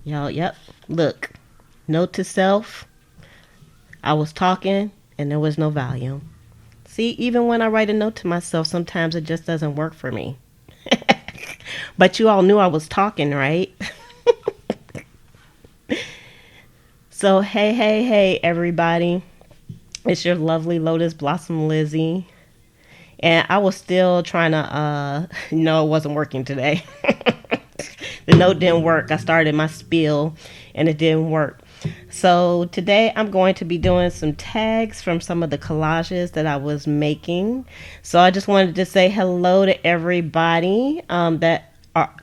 Y'all, yep. Look, note to self, I was talking and there was no volume. See, even when I write a note to myself, sometimes it just doesn't work for me. But you all knew I was talking, right? So, hey, hey, hey, everybody. It's your lovely Lotus Blossom Lizzie. And I was still trying to, no, it wasn't working today. The note didn't work. I started my spiel and it didn't work. So today I'm going to be doing some tags from some of the collages that I was making. So I just wanted to say hello to everybody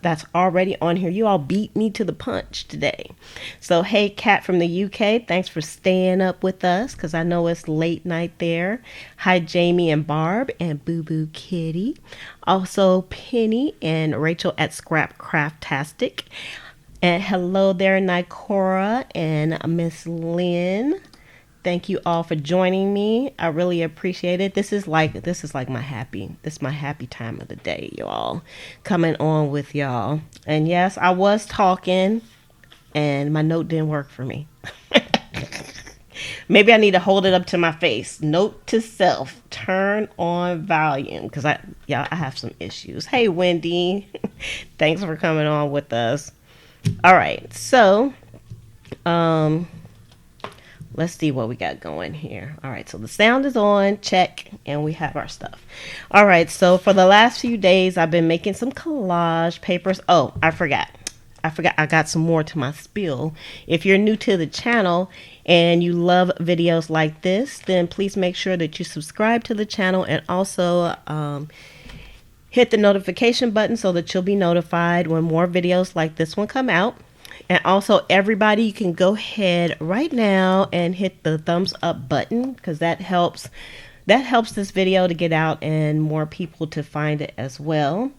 that's already on here. You all beat me to the punch today. So hey, Kat from the UK, thanks for staying up with us because I know it's late night there. Hi, Jamie and Barb and Boo Boo Kitty. Also, Penny and Rachel at Scrap Craftastic. And hello there, Nicora and Miss Lynn. Thank you all for joining me. I really appreciate it. This is like my happy time of the day, y'all. Coming on with y'all. And yes, I was talking and my note didn't work for me. Maybe I need to hold it up to my face. Note to self, turn on volume because I have some issues. Hey Wendy, thanks for coming on with us. All right, so let's see what we got going here. All right, so the sound is on, check, and we have our stuff. All right, so for the last few days, I've been making some collage papers. Oh, I forgot. I got some more to my spiel. If you're new to the channel and you love videos like this, then please make sure that you subscribe to the channel and also hit the notification button so that you'll be notified when more videos like this one come out. And also, everybody, you can go ahead right now and hit the thumbs up button because that helps this video to get out and more people to find it as well.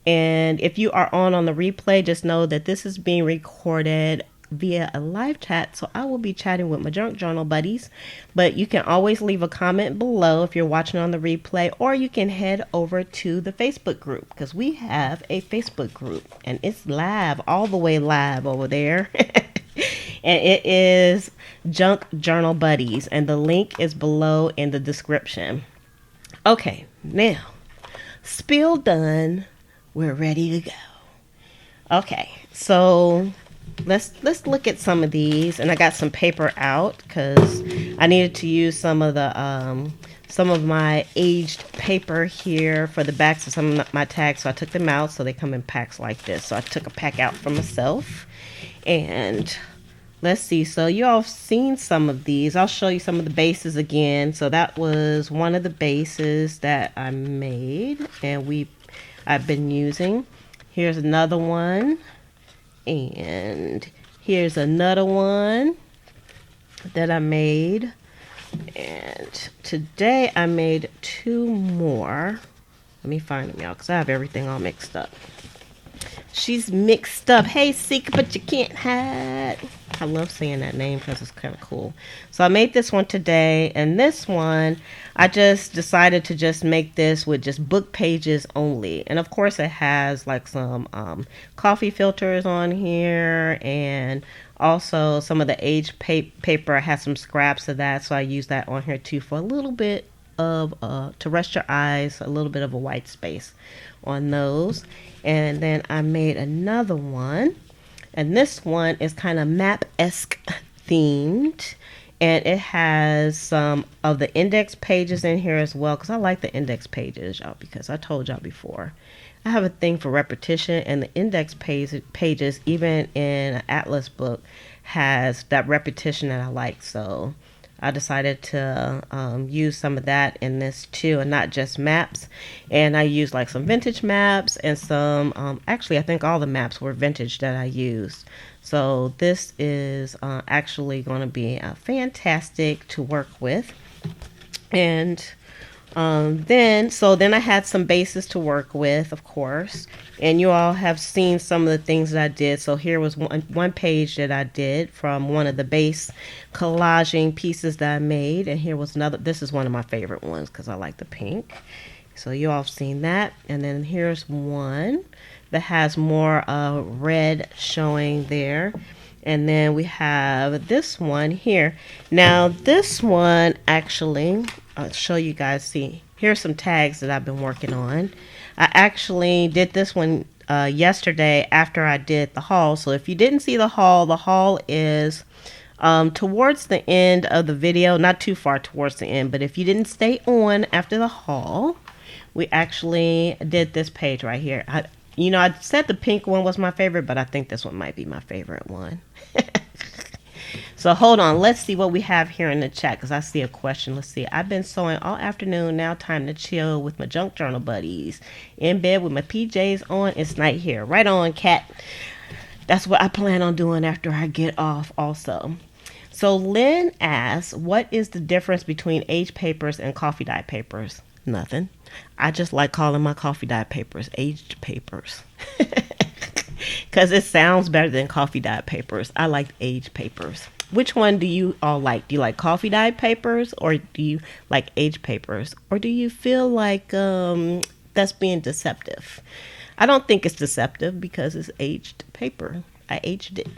And if you are on the replay, just know that this is being recorded via a live chat, so I will be chatting with my Junk Journal buddies. But you can always leave a comment below if you're watching on the replay, or you can head over to the Facebook group because we have a Facebook group and it's live, all the way live over there. And it is Junk Journal Buddies, and the link is below in the description. Okay, now spill done. We're ready to go. Okay, so let's look at some of these, and I got some paper out because I needed to use some of my aged paper here for the backs of some of my tags, so I took them out. So they come in packs like this. So I took a pack out for myself, and let's see. So you all have seen some of these. I'll show you some of the bases again. So that was one of the bases that I made, and I've been using. Here's another one. And here's another one that I made. And today I made two more. Let me find them, y'all, because I have everything all mixed up. She's mixed up. Hey, seek, but you can't hide. I love saying that name because it's kind of cool. So I made this one today, and this one, I just decided to just make this with just book pages only. And of course it has like some coffee filters on here, and also some of the aged paper. I have some scraps of that, so I use that on here too for a little bit of to rest your eyes, a little bit of a white space on those. And then I made another one, and this one is kind of map-esque themed, and it has some of the index pages in here as well, because I like the index pages, y'all, because I told y'all before I have a thing for repetition, and the index pages, even in an atlas book, has that repetition that I like. So I decided to use some of that in this too, and not just maps. And I used like some vintage maps and some, actually I think all the maps were vintage that I used. So this is actually going to be fantastic to work with. And then I had some bases to work with, of course, and you all have seen some of the things that I did. So here was one page that I did from one of the base collaging pieces that I made, and here was another. This is one of my favorite ones because I like the pink. So you all have seen that. And then here's one that has more red showing there. And then we have this one here. Now this one actually, I'll show you guys. See, here's some tags that I've been working on. I actually did this one yesterday after I did the haul. So if you didn't see the haul is towards the end of the video, not too far towards the end, but if you didn't stay on after the haul, we actually did this page right here. I said the pink one was my favorite, but I think this one might be my favorite one. So hold on, let's see what we have here in the chat, because I see a question. Let's see. I've been sewing all afternoon. Now time to chill with my junk journal buddies. In bed with my PJs on. It's night here. Right on, cat. That's what I plan on doing after I get off also. So Lynn asks, what is the difference between age papers and coffee dye papers? Nothing. I just like calling my coffee dye papers aged papers. Because it sounds better than coffee dye papers. I like aged papers. Which one do you all like? Do you like coffee dye papers, or do you like aged papers? Or do you feel like that's being deceptive? I don't think it's deceptive because it's aged paper. I aged it.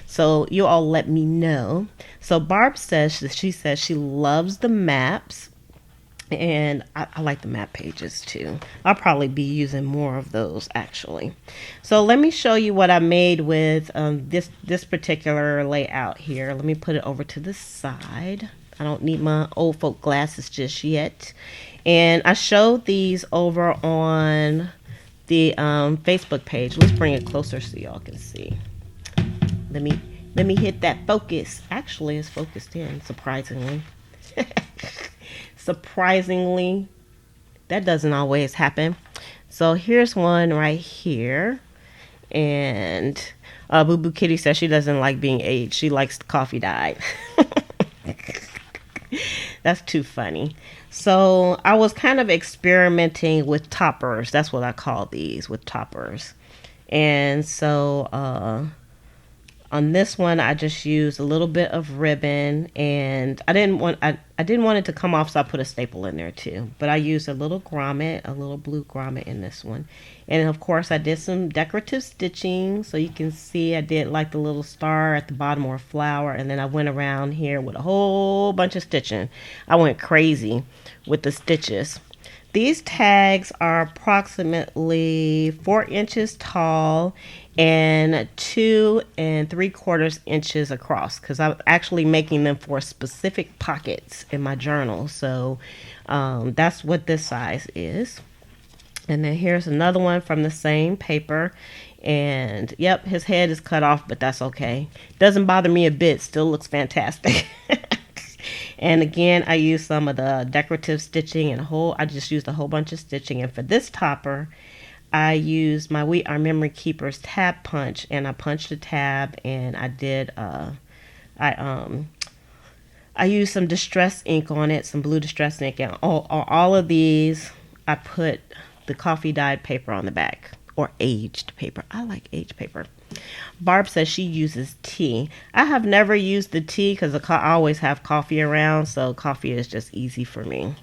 So you all let me know. So Barb says she loves the maps. And I like the map pages too. I'll probably be using more of those actually. So let me show you what I made with this particular layout here. Let me put it over to the side. I don't need my old folk glasses just yet. And I showed these over on the Facebook page. Let's bring it closer so y'all can see. Let me hit that focus. Actually, it's focused in, surprisingly. Surprisingly, that doesn't always happen. So here's one right here. And Boo Boo Kitty says she doesn't like being aged. She likes the coffee dye. That's too funny. So I was kind of experimenting with toppers. That's what I call these, with toppers. And so on this one, I just used a little bit of ribbon, and I didn't want it to come off, so I put a staple in there too. But I used a little grommet, a little blue grommet in this one. And of course, I did some decorative stitching, so you can see I did like the little star at the bottom or a flower, and then I went around here with a whole bunch of stitching. I went crazy with the stitches. These tags are approximately 4 inches tall and 2 3/4 inches across, because I'm actually making them for specific pockets in my journal. So that's what this size is. And then here's another one from the same paper. And yep, his head is cut off, but that's okay. Doesn't bother me a bit. Still looks fantastic. And again, I used some of the decorative stitching and I just used a whole bunch of stitching. And for this topper, I used my We Are Memory Keepers tab punch, and I punched a tab, and I did I used some distress ink on it, some blue distress ink, and all of these I put the coffee dyed paper on the back, or aged paper. I like aged paper. Barb says she uses tea. I have never used the tea because I always have coffee around, so coffee is just easy for me.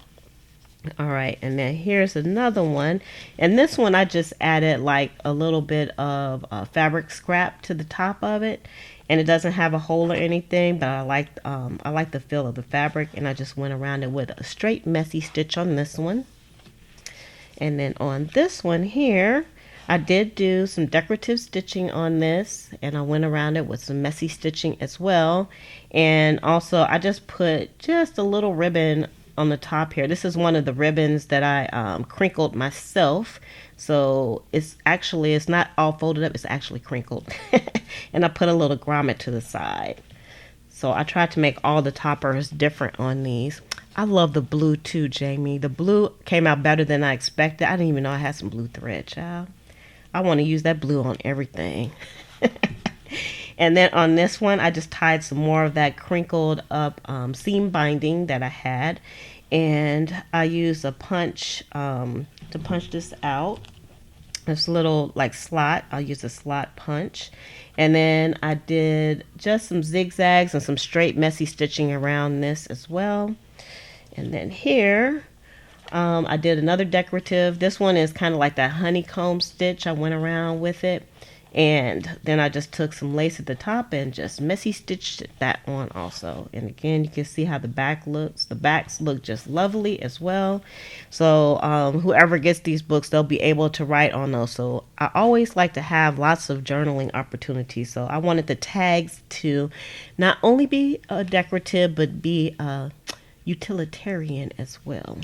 All right, and then here's another one, and this one I just added like a little bit of fabric scrap to the top of it, and it doesn't have a hole or anything, but I like the feel of the fabric, and I just went around it with a straight messy stitch on this one. And then on this one here, I did do some decorative stitching on this, and I went around it with some messy stitching as well. And also I just put just a little ribbon on the top here. This is one of the ribbons that I crinkled myself. So it's not all folded up, it's actually crinkled. And I put a little grommet to the side. So I tried to make all the toppers different on these. I love the blue too, Jamie. The blue came out better than I expected. I didn't even know I had some blue thread, child. I want to use that blue on everything. And then on this one, I just tied some more of that crinkled up seam binding that I had. And I used a punch to punch this out. This little like slot. I'll use a slot punch. And then I did just some zigzags and some straight messy stitching around this as well. And then here, I did another decorative. This one is kind of like that honeycomb stitch. I went around with it. And then I just took some lace at the top and just messy stitched that on also. And again, you can see how the back looks. The backs look just lovely as well. So whoever gets these books, they'll be able to write on those. So I always like to have lots of journaling opportunities. So I wanted the tags to not only be decorative, but be utilitarian as well.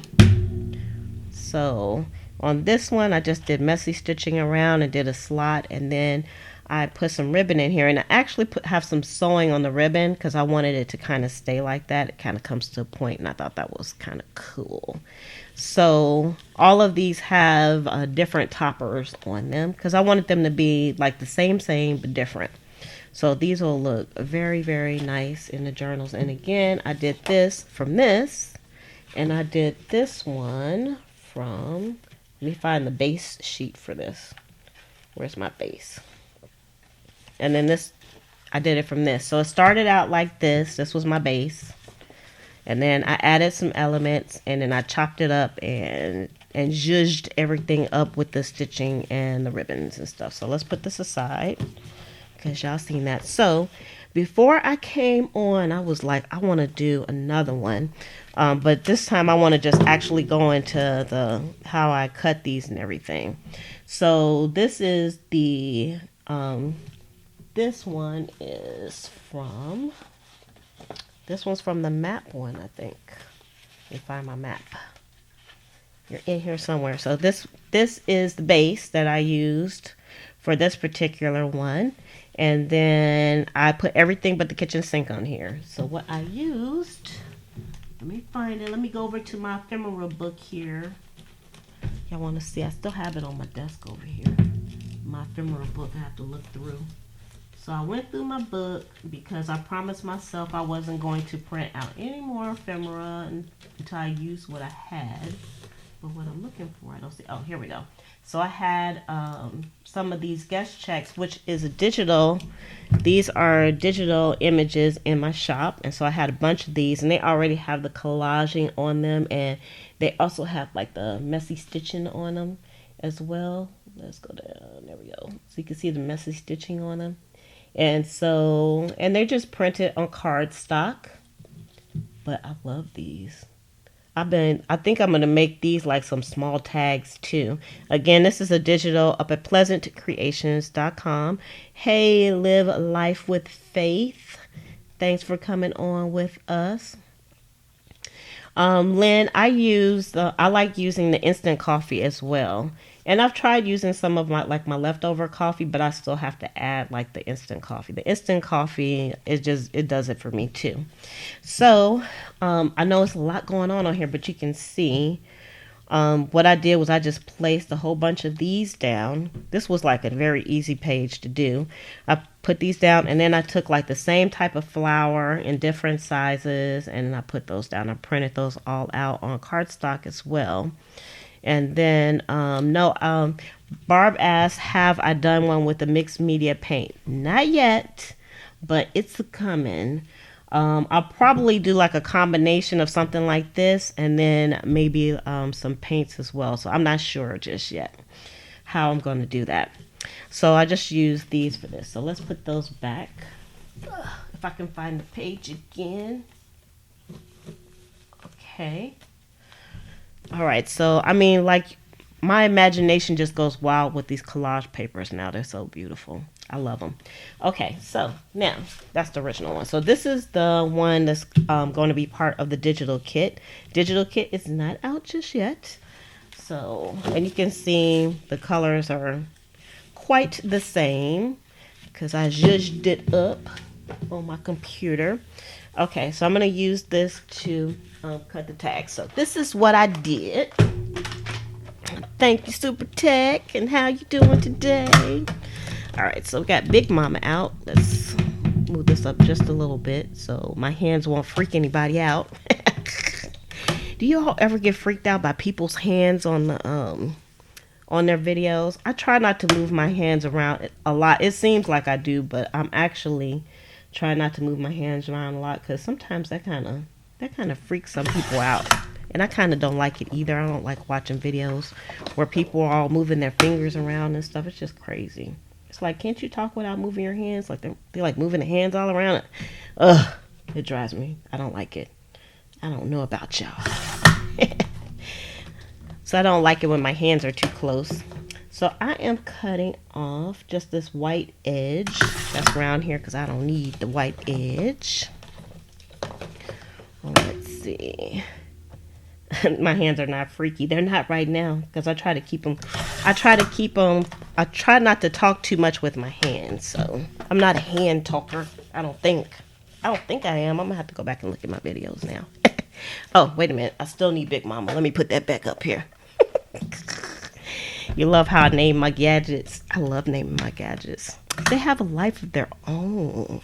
So on this one, I just did messy stitching around and did a slot, and then I put some ribbon in here, and I actually have some sewing on the ribbon because I wanted it to kind of stay like that. It kind of comes to a point, and I thought that was kind of cool. So all of these have different toppers on them because I wanted them to be like the same but different. So these will look very, very nice in the journals. And again, I did this from this, and I did this one from, let me find the base sheet for this. Where's my base? And then this, I did it from this. So it started out like this. This was my base. And then I added some elements, and then I chopped it up and zhuzhed everything up with the stitching and the ribbons and stuff. So let's put this aside because y'all seen that. So before I came on, I was like, I want to do another one. But this time I want to just actually go into the how I cut these and everything. So this is the this one is from, this one's from the map one, I think. Let me find my map. You're in here somewhere. So this is the base that I used for this particular one. And then I put everything but the kitchen sink on here. So what I used, let me find it. Let me go over to my ephemera book here. Y'all want to see? I still have it on my desk over here. My ephemera book I have to look through. So I went through my book because I promised myself I wasn't going to print out any more ephemera until I used what I had. But what I'm looking for, I don't see. Oh, here we go. So I had some of these guest checks, which is a digital. These are digital images in my shop. And so I had a bunch of these, and they already have the collaging on them. And they also have like the messy stitching on them as well. Let's go down. There we go. So you can see the messy stitching on them. And so, and they're just printed on cardstock. But I love these. I think I'm going to make these like some small tags too. Again, this is a digital up at pleasantcreations.com. Hey, live life with faith. Thanks for coming on with us. Lynn, I like using the instant coffee as well. And I've tried using some of my leftover coffee, but I still have to add like the instant coffee. The instant coffee, it does it for me too. So I know it's a lot going on here, but you can see what I did was I just placed a whole bunch of these down. This was like a very easy page to do. I put these down, and then I took like the same type of flower in different sizes, and I put those down. I printed those all out on cardstock as well. And then, Barb asked, have I done one with the mixed media paint? Not yet, but it's coming. I'll probably do like a combination of something like this and then maybe some paints as well. So I'm not sure just yet how I'm going to do that. So I just used these for this. So let's put those back. If I can find the page again. Okay. All right, so I mean, like, my imagination just goes wild with these collage papers now. They're so beautiful. I love them. Okay, so now that's the original one. So this is the one that's going to be part of the digital kit. Digital kit is not out just yet. So, and you can see the colors are quite the same because I zhuzhed it up on my computer. Okay, so I'm going to use this to cut the tag. So this is what I did. Thank you, Super Tech. And how you doing today? All right, so we got Big Mama out. Let's move this up just a little bit so my hands won't freak anybody out. Do you all ever get freaked out by people's hands on the on their videos? I try not to move my hands around a lot. It seems like I do, but I'm actually trying not to move my hands around a lot because sometimes that kind of freaks some people out. And I kind of don't like it either. I don't like watching videos where people are all moving their fingers around and stuff. It's just crazy. It's like, can't you talk without moving your hands? Like they're like moving the hands all around it. Ugh, it drives me. I don't like it. I don't know about y'all. So I don't like it when my hands are too close. So I am cutting off just this white edge that's around here because I don't need the white edge. Let's see. My hands are not freaky. They're not right now because I try to keep them. I try not to talk too much with my hands. So I'm not a hand talker. I don't think I am. I'm gonna have to go back and look at my videos now. Oh, wait a minute. I still need Big Mama. Let me put that back up here. You love how I name my gadgets. I love naming my gadgets. They have a life of their own.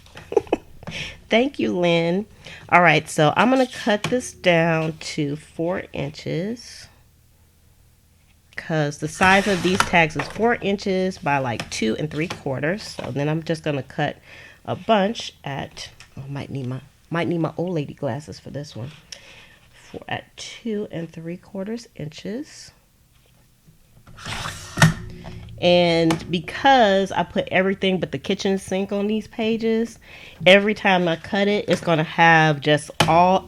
Thank you, Lynn. All right, so I'm going to cut this down to 4 inches. Because the size of these tags is 4 inches by like 2 3/4. So then I'm just going to cut a bunch at, I might need my old lady glasses for this one. At 2 3/4 inches. And because I put everything but the kitchen sink on these pages, every time I cut it, it's going to have just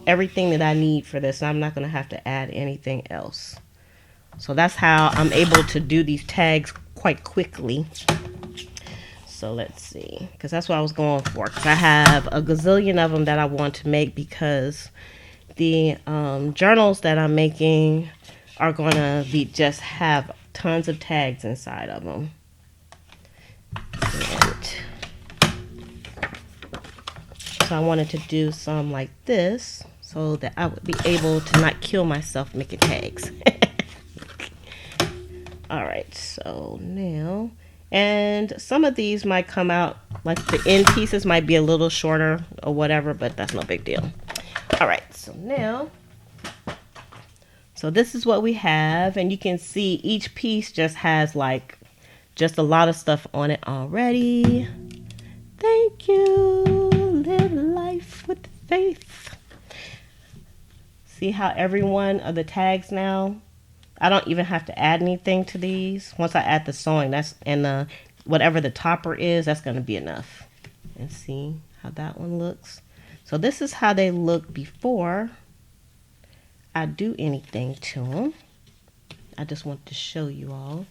everything that I need for this. I'm not going to have to add anything else. So that's how I'm able to do these tags quite quickly. So let's see, because that's what I was going for. Because I have a gazillion of them that I want to make because the journals that I'm making are going to just have tons of tags inside of them. And so I wanted to do some like this so that I would be able to not kill myself making tags. All right, so now, and some of these might come out, like the end pieces might be a little shorter or whatever, but that's no big deal. All right, so now, so this is what we have, and you can see each piece just has like just a lot of stuff on it already. Thank you. Live life with faith. See how every one of the tags now, I don't even have to add anything to these. Once I add the sewing, and whatever the topper is, that's going to be enough. And see how that one looks. So this is how they look before I do anything to them. I just want to show you all.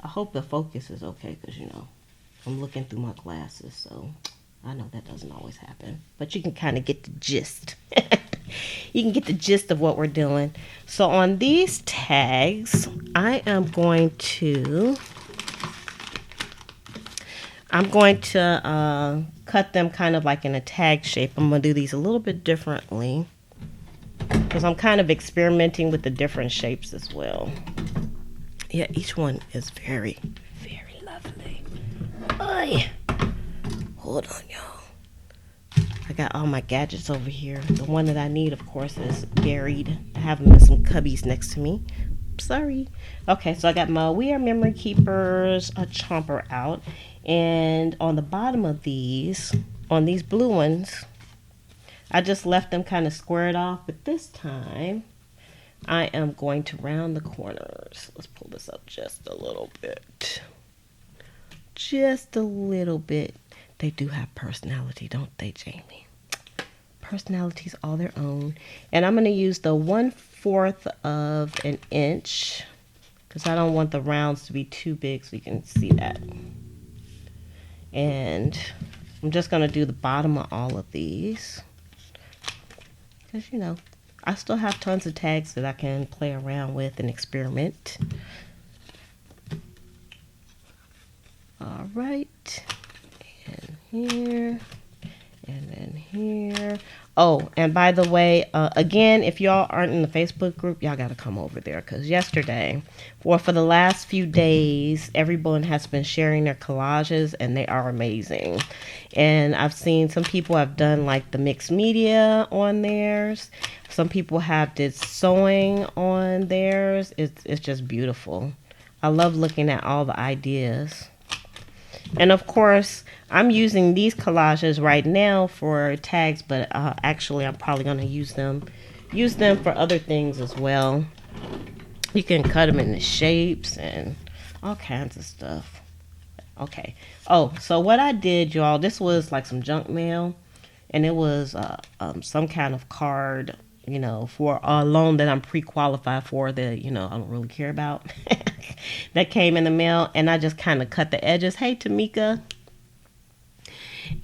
I hope the focus is okay because, you know, I'm looking through my glasses, so I know that doesn't always happen. But you can kind of get the gist. You can get the gist of what we're doing. So on these tags, I am going to cut them kind of like in a tag shape. I'm going to do these a little bit differently because I'm kind of experimenting with the different shapes as well. Yeah, each one is very, very lovely. Oy. Hold on, y'all. I got all my gadgets over here. The one that I need, of course, is buried. I have them in some cubbies next to me. Sorry. Okay, so I got my We Are Memory Keepers chomper out. And on the bottom of these, on these blue ones, I just left them kind of squared off. But this time, I am going to round the corners. Let's pull this up just a little bit. Just a little bit. They do have personality, don't they, Jamie? Personalities all their own. And I'm going to use the 1/4 of an inch because I don't want the rounds to be too big so you can see that. And I'm just going to do the bottom of all of these because, you know, I still have tons of tags that I can play around with and experiment. All right. And here, and then here. Oh, and by the way, again, if y'all aren't in the Facebook group, y'all got to come over there because yesterday, or for the last few days, everyone has been sharing their collages and they are amazing. And I've seen some people have done like the mixed media on theirs. Some people have did sewing on theirs. It's just beautiful. I love looking at all the ideas. And of course, I'm using these collages right now for tags, but actually I'm probably going to use them for other things as well. You can cut them into shapes and all kinds of stuff. Okay. Oh, so what I did, y'all, this was like some junk mail, and it was some kind of card, for a loan that I'm pre-qualified for that, I don't really care about. That came in the mail, and I just kind of cut the edges. Hey, Tamika.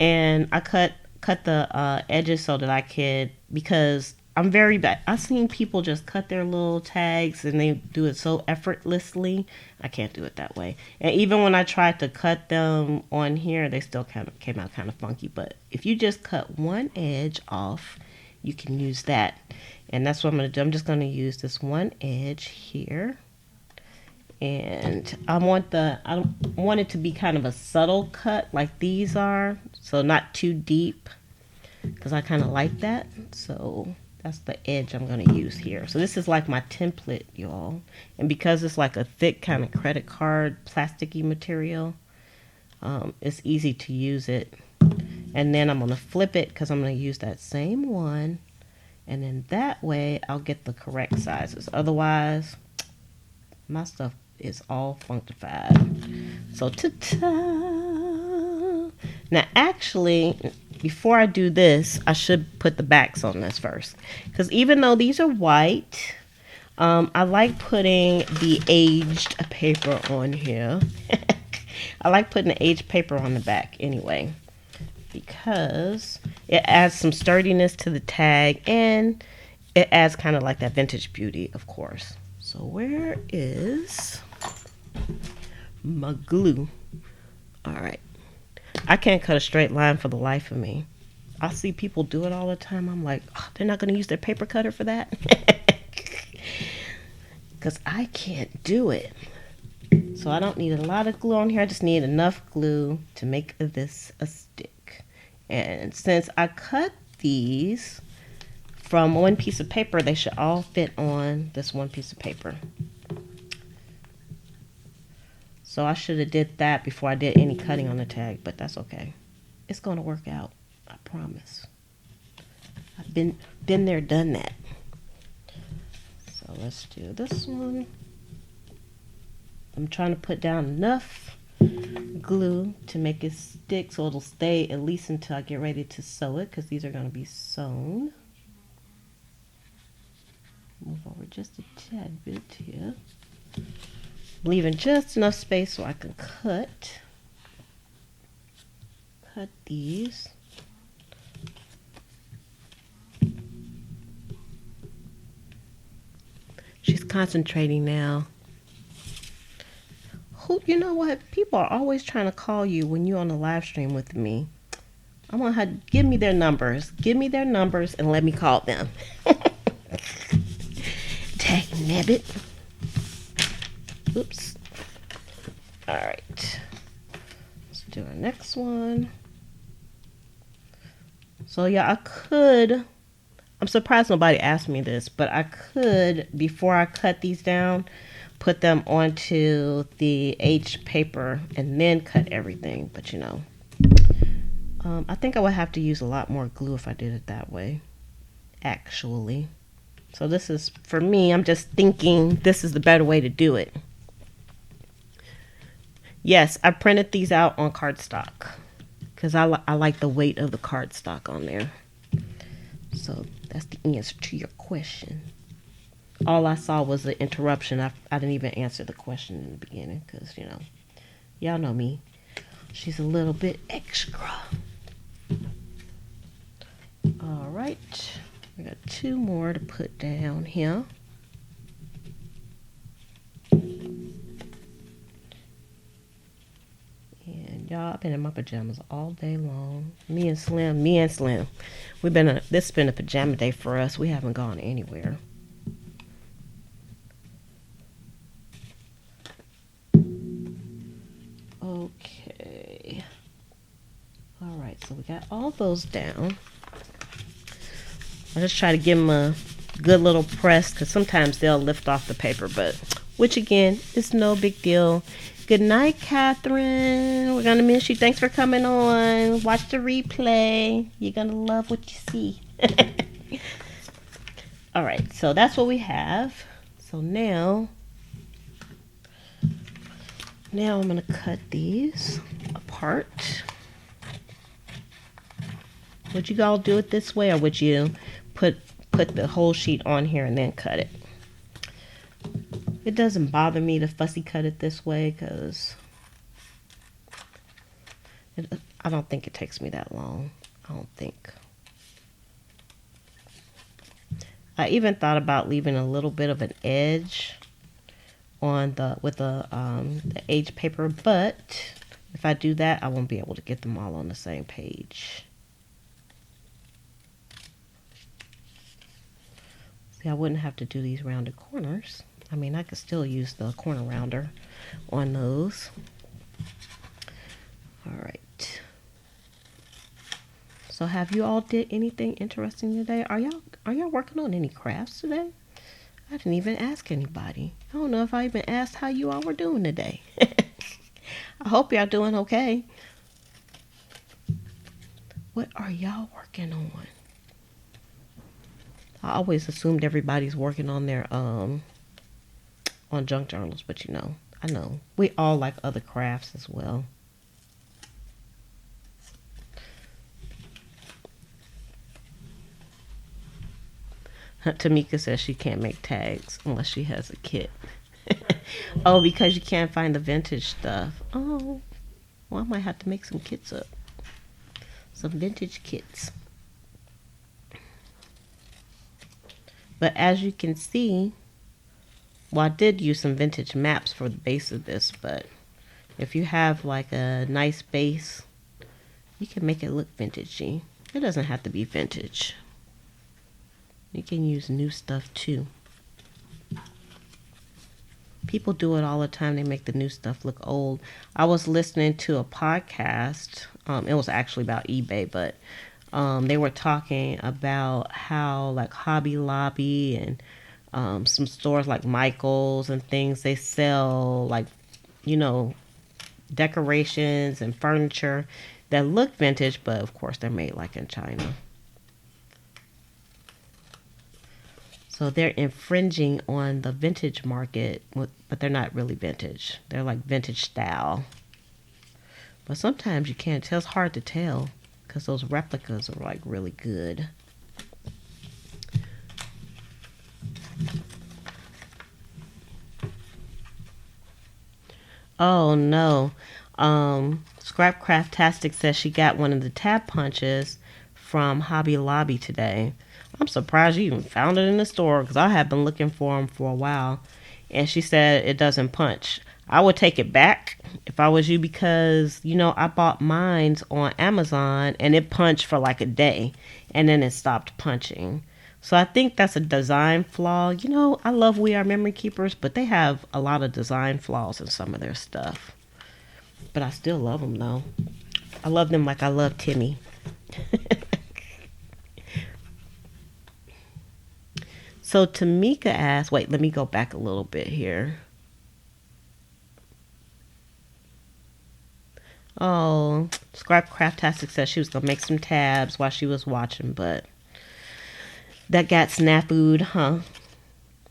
And I cut the edges so that I could, because I'm very bad. I've seen people just cut their little tags and they do it so effortlessly. I can't do it that way. And even when I tried to cut them on here, they still kind of came out kind of funky. But if you just cut one edge off, you can use that. And that's what I'm going to do. I'm just going to use this one edge here. And I want it to be kind of a subtle cut like these are. So not too deep, because I kind of like that. So that's the edge I'm going to use here. So this is like my template, y'all. And because it's like a thick kind of credit card plasticky material, it's easy to use it. And then I'm going to flip it because I'm going to use that same one. And then that way I'll get the correct sizes. Otherwise, my stuff is all functified. So ta-ta! Now actually, before I do this, I should put the backs on this first. Because even though these are white, I like putting the aged paper on here. I like putting the aged paper on the back anyway, because it adds some sturdiness to the tag, and it adds kind of like that vintage beauty, of course. So where is my glue? All right. I can't cut a straight line for the life of me. I see people do it all the time. I'm like, oh, they're not going to use their paper cutter for that? Because I can't do it. So I don't need a lot of glue on here. I just need enough glue to make this a stick. And since I cut these from one piece of paper, they should all fit on this one piece of paper. So I should have did that before I did any cutting on the tag, but that's okay. It's going to work out. I promise. I've been there, done that. So let's do this one. I'm trying to put down enough glue to make it stick so it'll stay at least until I get ready to sew it, because these are going to be sewn. Move over just a tad bit here. Leaving just enough space so I can cut these. She's concentrating now. You know what? People are always trying to call you when you're on the live stream with me. I want her to give me their numbers. Give me their numbers and let me call them. Dang nabbit. Oops. All right. Let's do our next one. So yeah, I'm surprised nobody asked me this, but I could, before I cut these down, put them onto the H paper and then cut everything. But I think I would have to use a lot more glue if I did it that way, actually. So this is, for me, I'm just thinking this is the better way to do it. Yes, I printed these out on cardstock because I like the weight of the cardstock on there. So that's the answer to your question. All I saw was the interruption. I didn't even answer the question in the beginning because, y'all know me. She's a little bit extra. All right. We got 2 more to put down here. And y'all, I've been in my pajamas all day long. Me and Slim. This has been a pajama day for us. We haven't gone anywhere. Okay. All right, so we got all those down. I just try to give them a good little press because sometimes they'll lift off the paper, which again is no big deal. Good night, Catherine. We're gonna miss you. Thanks for coming on. Watch the replay. You're gonna love what you see. All right, so that's what we have. So now Now I'm going to cut these apart. Would you all do it this way, or would you put the whole sheet on here and then cut it? It doesn't bother me to fussy cut it this way because I don't think it takes me that long. I don't think. I even thought about leaving a little bit of an edge on the H paper, but if I do that, I won't be able to get them all on the same page. See, I wouldn't have to do these rounded corners. I mean, I could still use the corner rounder on those. All right. So have you all did anything interesting today? Are y'all working on any crafts today? I didn't even ask anybody. I don't know if I even asked how you all were doing today. I hope y'all doing okay. What are y'all working on? I always assumed everybody's working on their on junk journals, but you know, I know we all like other crafts as well. Tamika says she can't make tags unless she has a kit. Oh, because you can't find the vintage stuff. Oh, well, I might have to make some kits up. Some vintage kits. But as you can see, well, I did use some vintage maps for the base of this, but if you have like a nice base, you can make it look vintagey. It doesn't have to be vintage. You can use new stuff too. People do it all the time. They make the new stuff look old. I was listening to a podcast. It was actually about eBay, but they were talking about how like Hobby Lobby and some stores like Michael's and things, they sell like, you know, decorations and furniture that look vintage, but of course they're made like in China. So they're infringing on the vintage market, but they're not really vintage. They're like vintage style. But sometimes you can't tell. It's hard to tell because those replicas are like really good. Oh no. Scrapcraftastic says she got one of the tab punches from Hobby Lobby today. I'm surprised you even found it in the store because I have been looking for them for a while. And she said it doesn't punch. I would take it back if I was you because, you know, I bought mine on Amazon and it punched for like a day and then it stopped punching. So I think that's a design flaw. You know, I love We Are Memory Keepers, but they have a lot of design flaws in some of their stuff. But I still love them though. I love them like I love Timmy. So Tamika asked, wait, let me go back a little bit here. Oh, Scrapcraftastic said she was going to make some tabs while she was watching, but that got snafu'd, huh?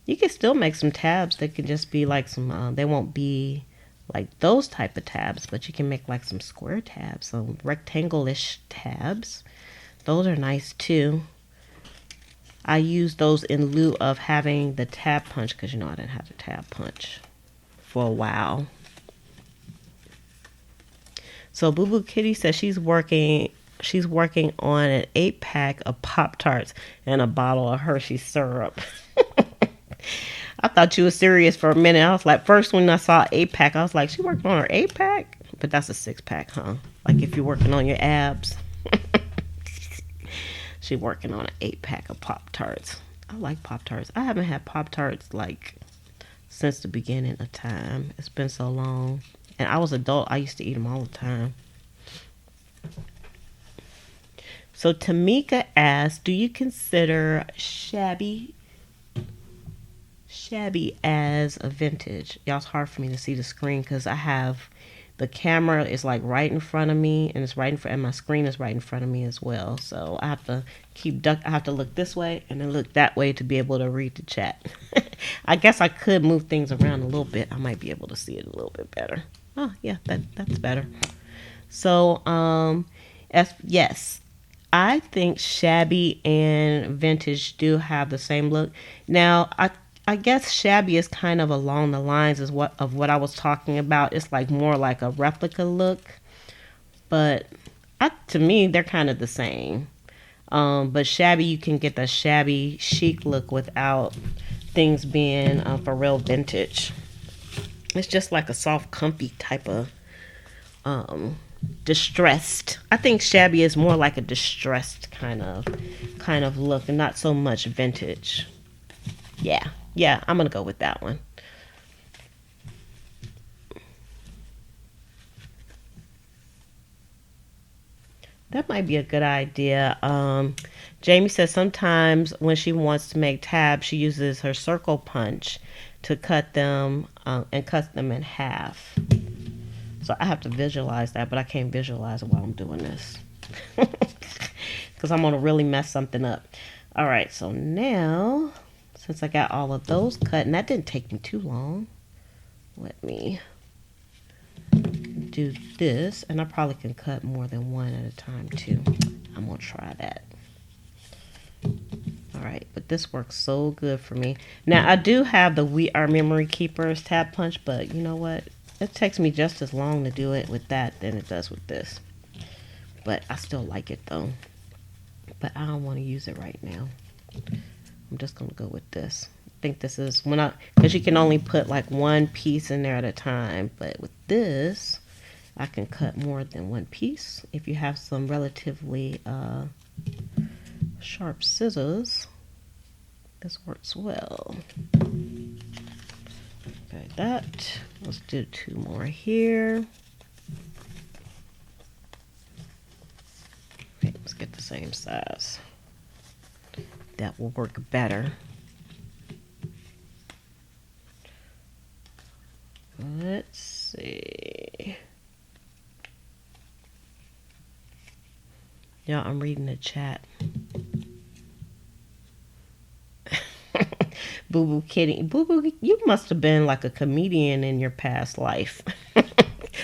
You can still make some tabs that can just be like some, they won't be like those type of tabs, but you can make like some square tabs, some rectangle-ish tabs. Those are nice too. I use those in lieu of having the tab punch because, you know, I didn't have the tab punch for a while. So Boo Boo Kitty says she's working on an 8-pack of Pop-Tarts and a bottle of Hershey syrup. I thought you were serious for a minute. I was like, first when I saw 8-pack, I was like, she working on her 8-pack? But that's a 6-pack, huh? Like if you're working on your abs. She working on an 8-pack of Pop-Tarts. I like Pop-Tarts. I haven't had Pop-Tarts like since the beginning of time. It's been so long. And I was adult. I used to eat them all the time. So Tamika asked, do you consider shabby as a vintage? Y'all, it's hard for me to see the screen because I have the camera is like right in front of me and it's right in front, and my screen is right in front of me as well. So I have to I have to look this way and then look that way to be able to read the chat. I guess I could move things around a little bit. I might be able to see it a little bit better. Oh yeah, that's better. So yes, I think shabby and vintage do have the same look. Now, I guess shabby is kind of along the lines of what I was talking about. It's like more like a replica look, but to me they're kind of the same. But shabby, you can get the shabby chic look without things being for real vintage. It's just like a soft, comfy type of um, distressed. I think shabby is more like a distressed kind of look, and not so much vintage. Yeah, yeah, I'm gonna go with that one. That might be a good idea. Jamie says sometimes when she wants to make tabs, she uses her circle punch to cut them and cut them in half. So I have to visualize that, but I can't visualize it while I'm doing this because I'm gonna really mess something up. All right, so now since I got all of those cut, and that didn't take me too long, let me do this, and I probably can cut more than one at a time too. I'm gonna try that. All right, but this works so good for me. Now I do have the We Are Memory Keepers tab punch, but you know what? It takes me just as long to do it with that than it does with this. But I still like it though. But I don't want to use it right now. I'm just gonna go with this. I think this is because you can only put like one piece in there at a time. But with this, I can cut more than one piece. If you have some relatively sharp scissors, this works well. Okay, that. Let's do two more here. Okay, let's get the same size. That will work better. Let's see. Yeah, I'm reading the chat. Boo Boo kidding. Boo Boo, you must have been like a comedian in your past life.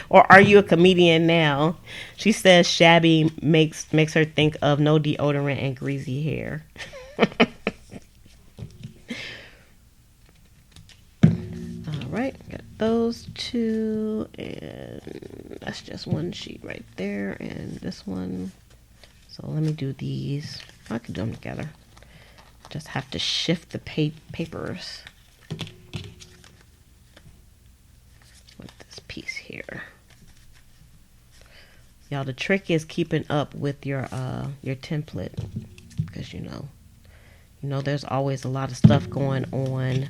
Or are you a comedian now? She says shabby makes her think of no deodorant and greasy hair. All right, got those two, and that's just one sheet right there, and this one. So let me do these. I could do them together. Just have to shift the papers with this piece here. Y'all, the trick is keeping up with your template, because you know there's always a lot of stuff going on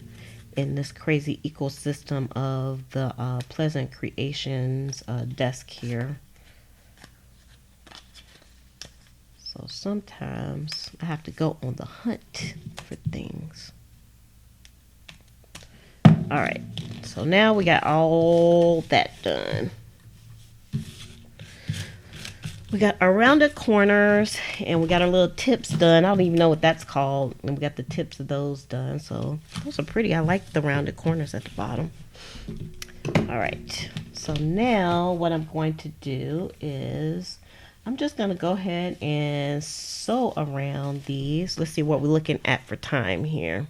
in this crazy ecosystem of the Pleasant Creations desk here. So sometimes I have to go on the hunt for things. All right, so now we got all that done. We got our rounded corners, and we got our little tips done. I don't even know what that's called. And we got the tips of those done. So those are pretty. I like the rounded corners at the bottom. All right, so now what I'm going to do is I'm just going to go ahead and sew around these. Let's see what we're looking at for time here.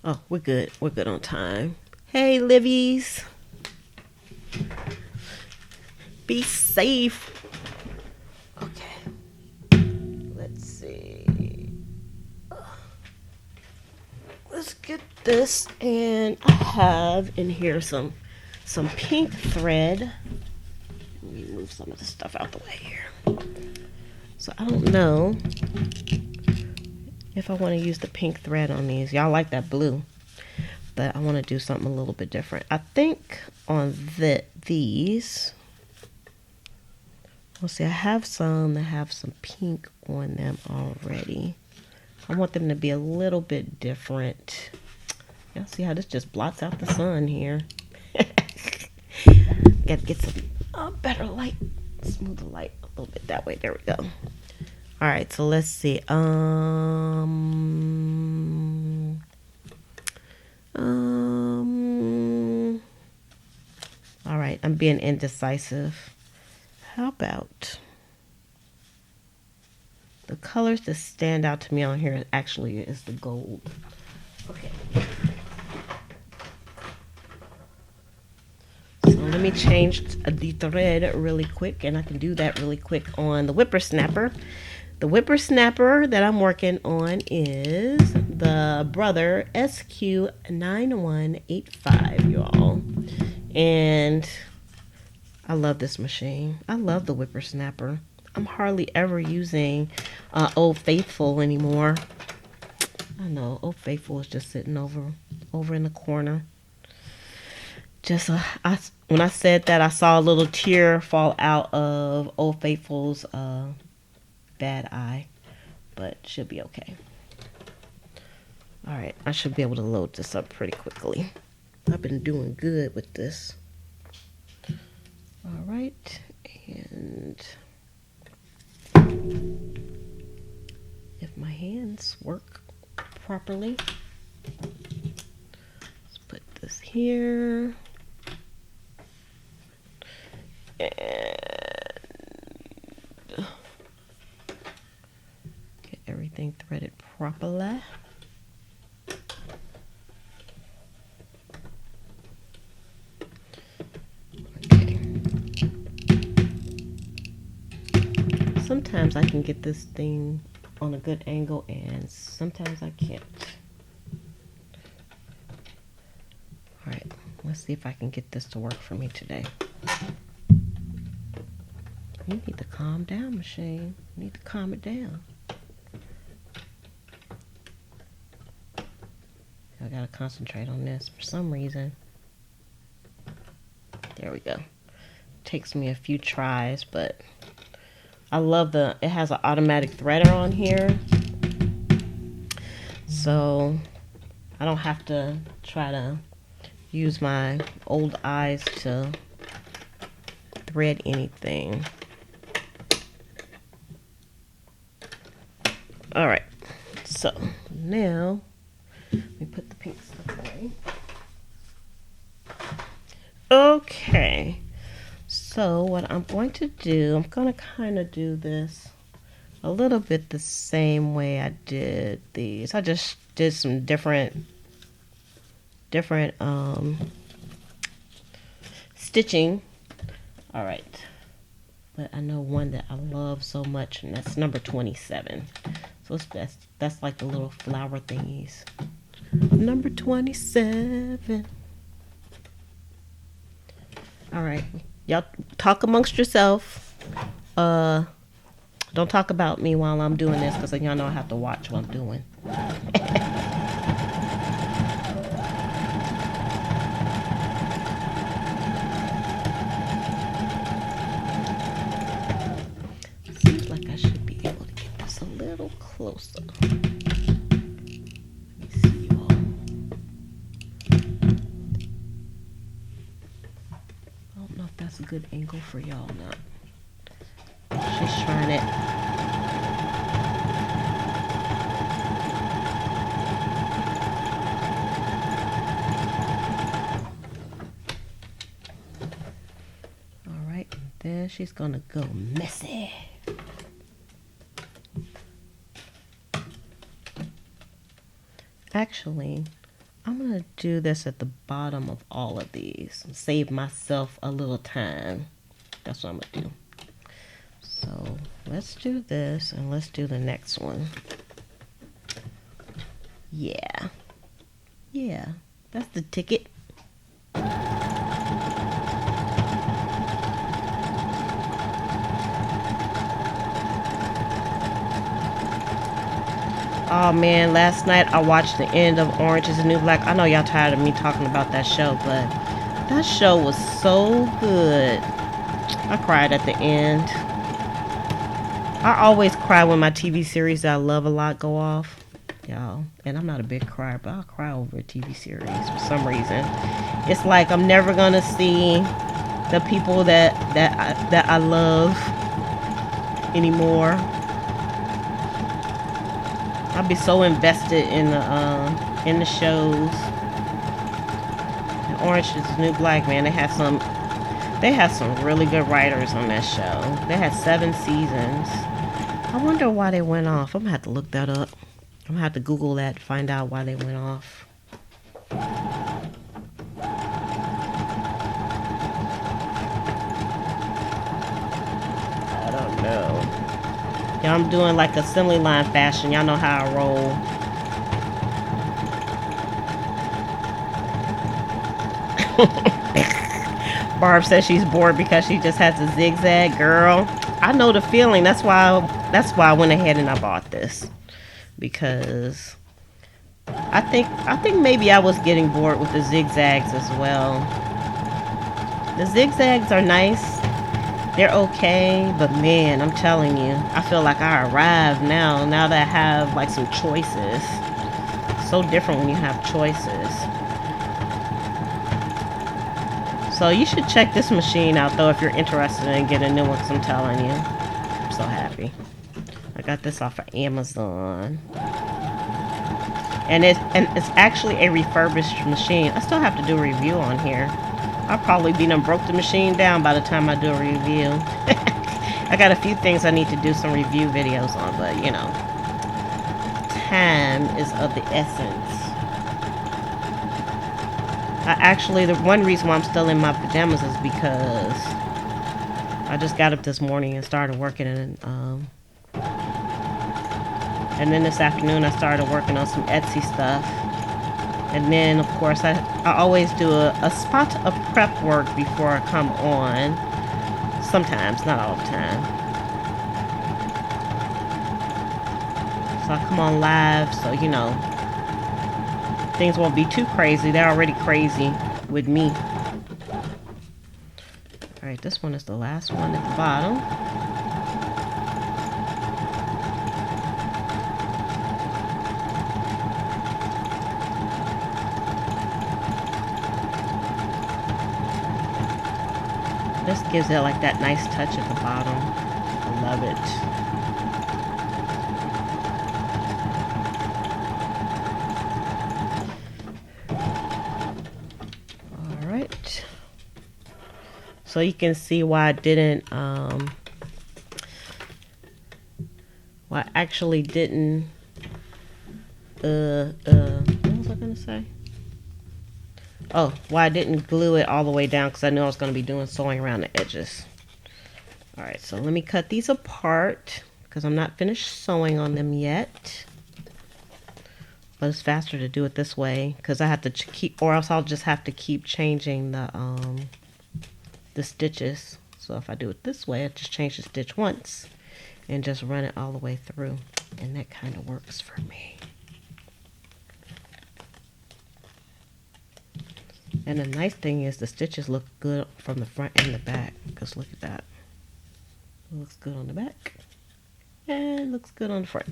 Oh, we're good. We're good on time. Hey, Livies. Be safe. Okay. Let's see. Let's get this, and I have in here some pink thread. Let me move some of the stuff out the way here. So I don't know if I want to use the pink thread on these. Y'all like that blue, but I want to do something a little bit different. I think on these, let's see, I have some that have some pink on them already. I want them to be a little bit different. Y'all see how this just blots out the sun here. Got to get some better light, smooth the light a little bit that way. There we go. All right, so let's see. All right, I'm being indecisive. How about the colors that stand out to me on here actually is the gold. Okay. So let me change the thread really quick, and I can do that really quick on the whippersnapper. The whippersnapper that I'm working on is the Brother SQ9185, y'all. And I love this machine. I love the whippersnapper. I'm hardly ever using Old Faithful anymore. I know Old Faithful is just sitting over in the corner. Just when I said that, I saw a little tear fall out of Old Faithful's bad eye, but should be okay. All right, I should be able to load this up pretty quickly. I've been doing good with this. All right, and if my hands work properly, let's put this here. And get everything threaded properly. Okay. Sometimes I can get this thing on a good angle and sometimes I can't. All right, let's see if I can get this to work for me today. You need to calm down, machine. You need to calm it down. I gotta concentrate on this for some reason. There we go. Takes me a few tries, but I love it has an automatic threader on here. So I don't have to try to use my old eyes to thread anything. All right, so now let me put the pink stuff away. Okay, so what I'm going to do, I'm going to kind of do this a little bit the same way I did these. I just did some different stitching. All right, but I know one that I love so much, and that's number 27. So that's like the little flower thingies. Number 27. All right, y'all talk amongst yourself. Don't talk about me while I'm doing this, because y'all know I have to watch what I'm doing. Seems like I should be able to get this a little closer. Let me see you all. I don't know if that's a good angle for y'all or not. She's trying it. All right, then she's gonna go messy. Actually, I'm gonna do this at the bottom of all of these and save myself a little time. That's what I'm gonna do. So let's do this and let's do the next one. Yeah, that's the ticket. Oh man, last night I watched the end of Orange is the New Black. I know y'all tired of me talking about that show, but that show was so good. I cried at the end. I always cry when my TV series that I love a lot go off, y'all. And I'm not a big crier, but I'll cry over a TV series for some reason. It's like I'm never gonna see the people that I love anymore. I'll be so invested in the shows. Orange is the New Black, man. They had some really good writers on that show. They had 7 seasons. I wonder why they went off. I'm gonna have to look that up. I'm gonna have to Google that to find out why they went off. I don't know. Yeah, I'm doing like assembly line fashion. Y'all know how I roll. Barb says she's bored because she just has a zigzag. Girl, I know the feeling. That's why I went ahead and I bought this, because I think maybe I was getting bored with the zigzags as well. The zigzags are nice. They're okay, but man, I'm telling you, I feel like I arrived now that I have like some choices. So different when you have choices. So you should check this machine out though if you're interested in getting a new one, because I'm telling you, I'm so happy. I got this off of Amazon. And it's actually a refurbished machine. I still have to do a review on here. I'll probably be done broke the machine down by the time I do a review. I got a few things I need to do some review videos on, but you know, time is of the essence. The one reason why I'm still in my pajamas is because I just got up this morning and started working, and then this afternoon I started working on some Etsy stuff. And then, of course, I always do a spot of prep work before I come on. Sometimes, not all the time. So I come on live, so, you know, things won't be too crazy. They're already crazy with me. Alright, this one is the last one at the bottom. This gives it like that nice touch at the bottom. I love it. Alright. So you can see why I didn't, why I actually didn't, what was I gonna say? Oh, why I didn't glue it all the way down, because I knew I was going to be doing sewing around the edges. Alright, so let me cut these apart, because I'm not finished sewing on them yet. But it's faster to do it this way, because I have to keep, or else I'll just have to keep changing the stitches. So if I do it this way, I just change the stitch once, and just run it all the way through. And that kind of works for me. And the nice thing is the stitches look good from the front and the back, because look at that. It looks good on the back and it looks good on the front.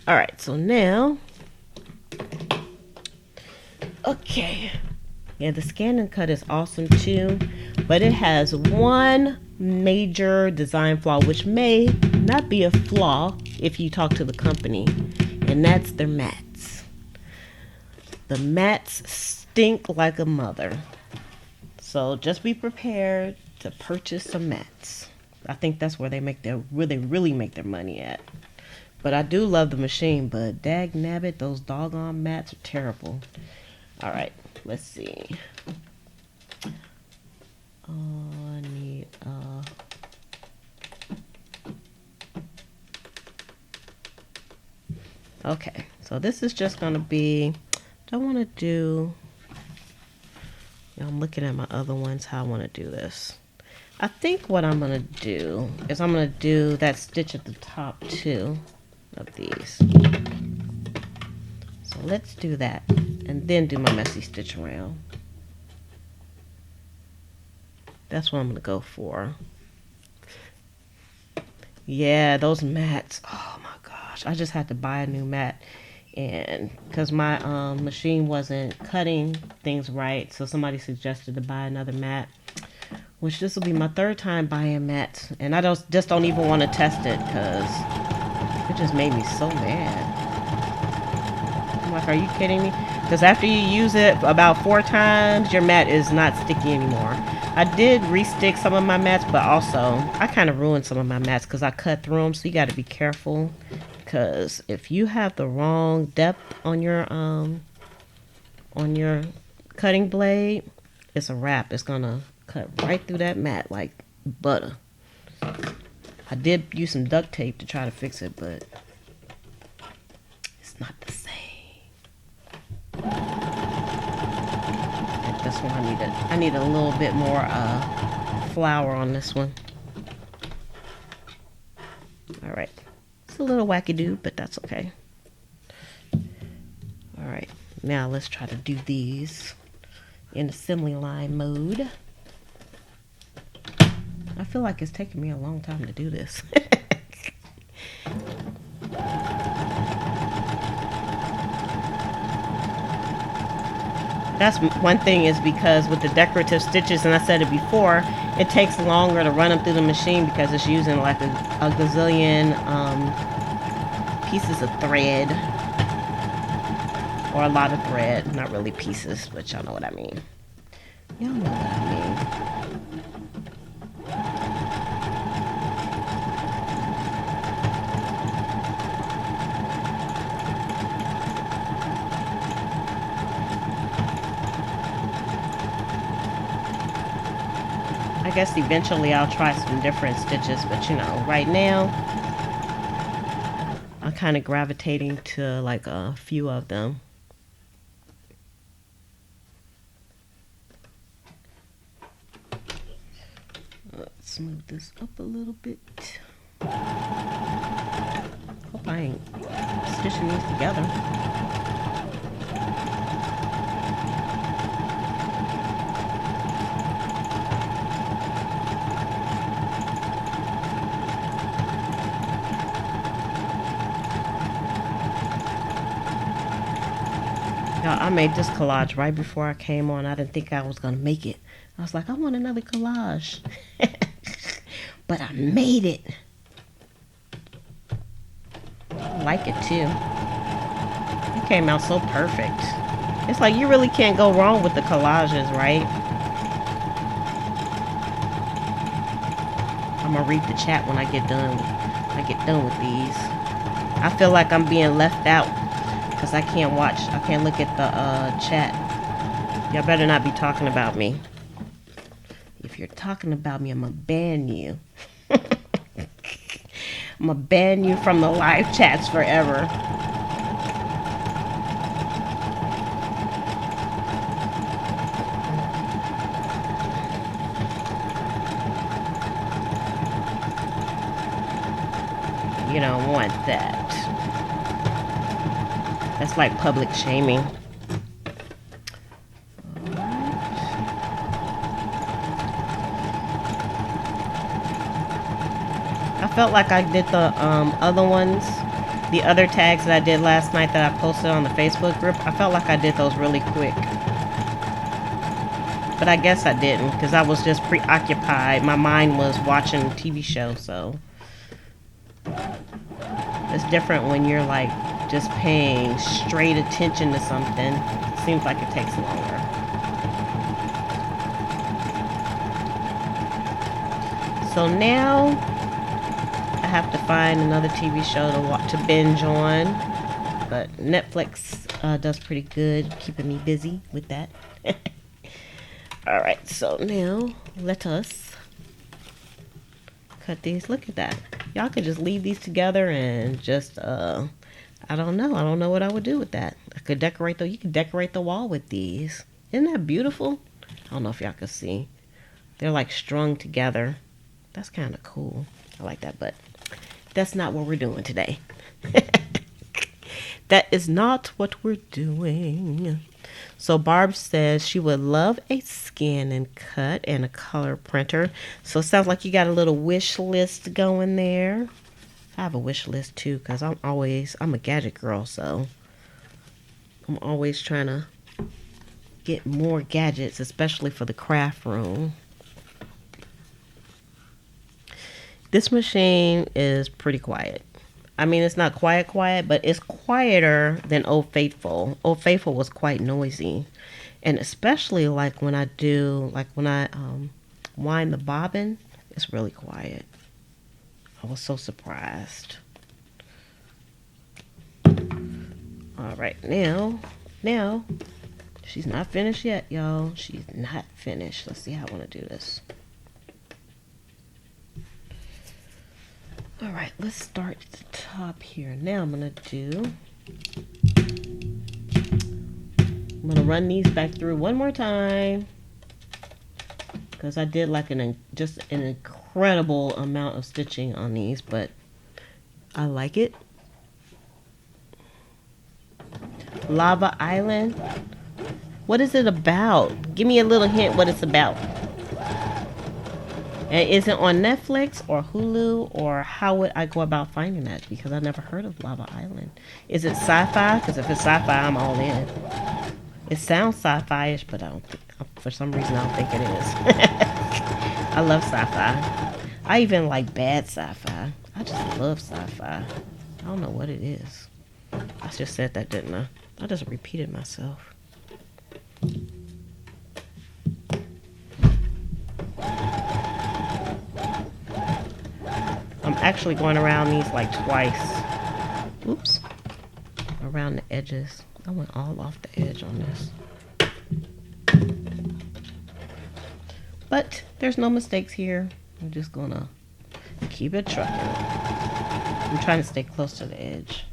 Alright, so now, okay, yeah, the scan and cut is awesome too, but it has one major design flaw, which may not be a flaw if you talk to the company, and that's their mats. The mats stink like a mother. So just be prepared to purchase some mats. I think that's where they really make their money at. But I do love the machine, but dag nabbit, those doggone mats are terrible. Alright, let's see. I need okay, so this is just gonna be, I want to do, I'm looking at my other ones, how I want to do this. I think what I'm going to do is I'm going to do that stitch at the top too of these. So let's do that and then do my messy stitch around. That's what I'm going to go for. Yeah, those mats. Oh my gosh, I just had to buy a new mat. And because my machine wasn't cutting things right, so somebody suggested to buy another mat, which this will be my 3rd time buying mats, and I just don't even want to test it because it just made me so mad. I'm like, are you kidding me? Because after you use it about 4 times, your mat is not sticky anymore. I did re-stick some of my mats, but also I kind of ruined some of my mats because I cut through them. So you got to be careful, because if you have the wrong depth on your cutting blade, it's a wrap. It's gonna cut right through that mat like butter. I did use some duct tape to try to fix it, but it's not the same. Like this one, I need a little bit more flour on this one. All right, it's a little wacky-doo, but that's okay. All right, now let's try to do these in assembly line mode. I feel like it's taking me a long time to do this. That's one thing, is because with the decorative stitches, and I said it before, it takes longer to run them through the machine because it's using like a gazillion pieces of thread, or a lot of thread. Not really pieces, but y'all know what I mean. Y'all know what I mean. I guess eventually I'll try some different stitches, but you know, right now I'm kind of gravitating to like a few of them. Let's smooth this up a little bit. Hope I ain't stitching these together. I made this collage right before I came on. I didn't think I was going to make it. I was like, I want another collage. But I made it. I like it too. It came out so perfect. It's like you really can't go wrong with the collages, right? I'm going to read the chat when I get done. With these. I feel like I'm being left out, because I can't look at the chat. Y'all better not be talking about me. If you're talking about me, I'm gonna ban you. I'm gonna ban you from the live chats forever. You don't want that. That's like public shaming. I felt like I did the other ones, the other tags that I did last night that I posted on the Facebook group. I felt like I did those really quick. But I guess I didn't, because I was just preoccupied. My mind was watching a TV show, so. It's different when you're like just paying straight attention to something. It seems like it takes longer. So now I have to find another TV show to binge on, but Netflix does pretty good keeping me busy with that. All right, so now let us cut these. Look at that. Y'all could just leave these together and just I don't know what I would do with that. I could you could decorate the wall with these. Isn't that beautiful? I don't know if y'all can see. They're like strung together. That's kind of cool. I like that, but that's not what we're doing today. That is not what we're doing. So Barb says she would love a scan and cut and a color printer. So it sounds like you got a little wish list going there. I have a wish list too, because I'm a gadget girl, so I'm always trying to get more gadgets, especially for the craft room. This machine is pretty quiet. I mean, it's not quiet, but it's quieter than Old Faithful. Old Faithful was quite noisy. And especially like when I do, like when I wind the bobbin, it's really quiet. I was so surprised. All right, now, she's not finished yet, y'all. She's not finished. Let's see how I want to do this. All right, let's start at the top here. Now I'm going to run these back through one more time because I did like just an incredible amount of stitching on these, but I like it. Lava Island. What is it about? Give me a little hint what it's about. And is it on Netflix or Hulu, or how would I go about finding that? Because I never heard of Lava Island. Is it sci-fi? Because if it's sci-fi, I'm all in. It sounds sci-fi-ish, but I don't think, for some reason, I don't think it is. I love sci-fi. I even like bad sci-fi. I just love sci-fi. I don't know what it is. I just said that, didn't I? I just repeated myself. I'm actually going around these like twice. Oops. Around the edges. I went all off the edge on this. But there's no mistakes here. I'm just gonna keep it trucking. I'm trying to stay close to the edge.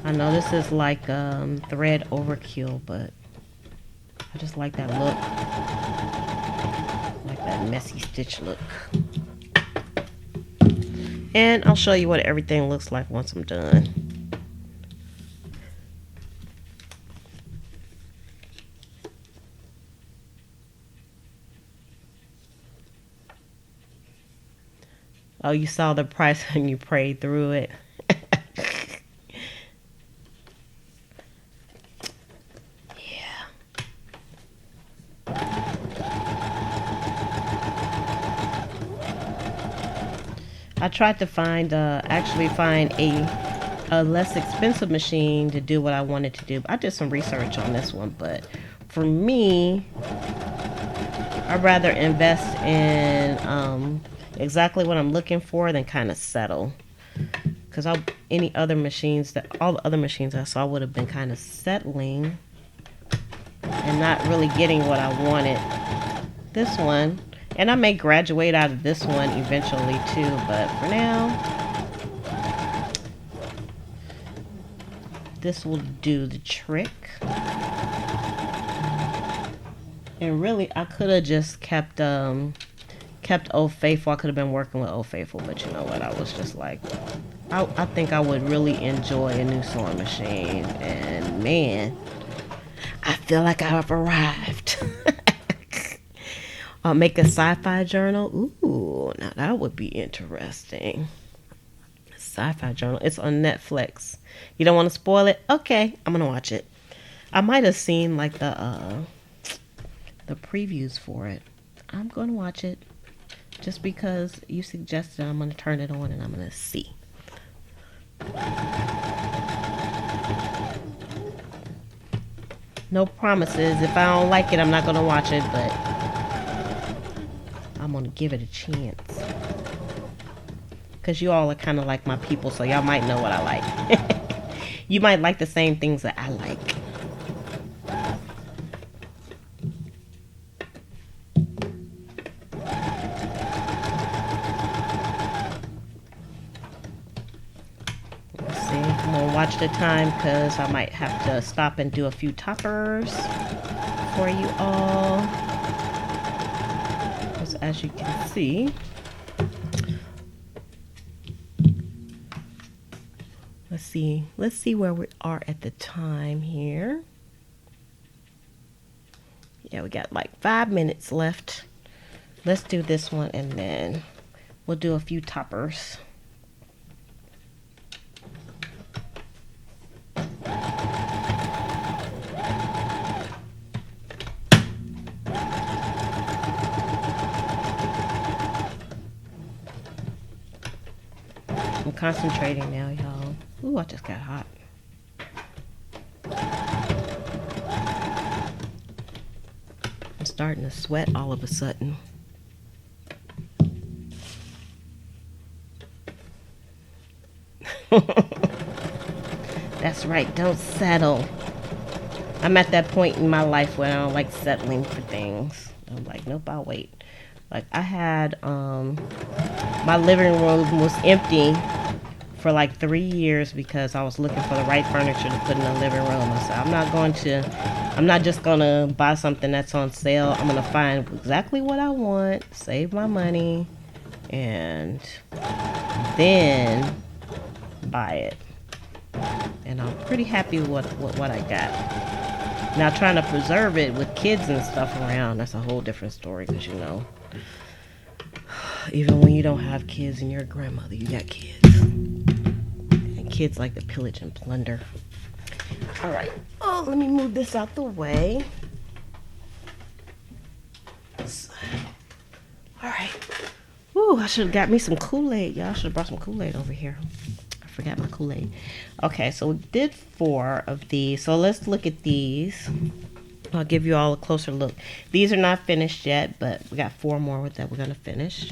I know this is like thread overkill, but I just like that look. Like that messy stitch look. And I'll show you what everything looks like once I'm done. Oh, you saw the price and you prayed through it. I tried to actually find a less expensive machine to do what I wanted to do. I did some research on this one, but for me, I'd rather invest in exactly what I'm looking for than kind of settle. Because all the other machines I saw would have been kind of settling and not really getting what I wanted. This one. And I may graduate out of this one eventually too, but for now, this will do the trick. And really, I could have just kept Old Faithful. I could have been working with Old Faithful, but you know what? I was just like, I think I would really enjoy a new sewing machine. And man, I feel like I've arrived. I'll make a sci-fi journal. Ooh, now that would be interesting. Sci-fi journal. It's on Netflix. You don't want to spoil it? Okay, I'm gonna watch it. I might have seen like the previews for it. I'm gonna watch it just because you suggested. I'm gonna turn it on and I'm gonna see. No promises. If I don't like it, I'm not gonna watch it, but I'm gonna give it a chance. Because you all are kind of like my people, so y'all might know what I like. You might like the same things that I like. Let's see. I'm gonna watch the time because I might have to stop and do a few toppers for you all. As you can see, let's see where we are at the time here. Yeah, we got like 5 minutes left. Let's do this one and then we'll do a few toppers. concentrating now, y'all. Ooh, I just got hot. I'm starting to sweat all of a sudden. That's right, don't settle. I'm at that point in my life where I don't like settling for things. I'm like, nope, I'll wait. Like I had my living room was empty for like 3 years because I was looking for the right furniture to put in the living room. I said, I'm not just gonna buy something that's on sale. I'm gonna find exactly what I want, save my money, and then buy it. And I'm pretty happy with what I got. Now trying to preserve it with kids and stuff around, that's a whole different story because you know, even when you don't have kids and you're a grandmother, you got kids. And kids like to pillage and plunder. Alright. Oh, let me move this out the way. Alright. Ooh, I should have got me some Kool-Aid. Y'all should have brought some Kool-Aid over here. I forgot my Kool-Aid. Okay, so we did 4 of these. So let's look at these. I'll give you all a closer look. These are not finished yet, but we got 4 more that we're going to finish.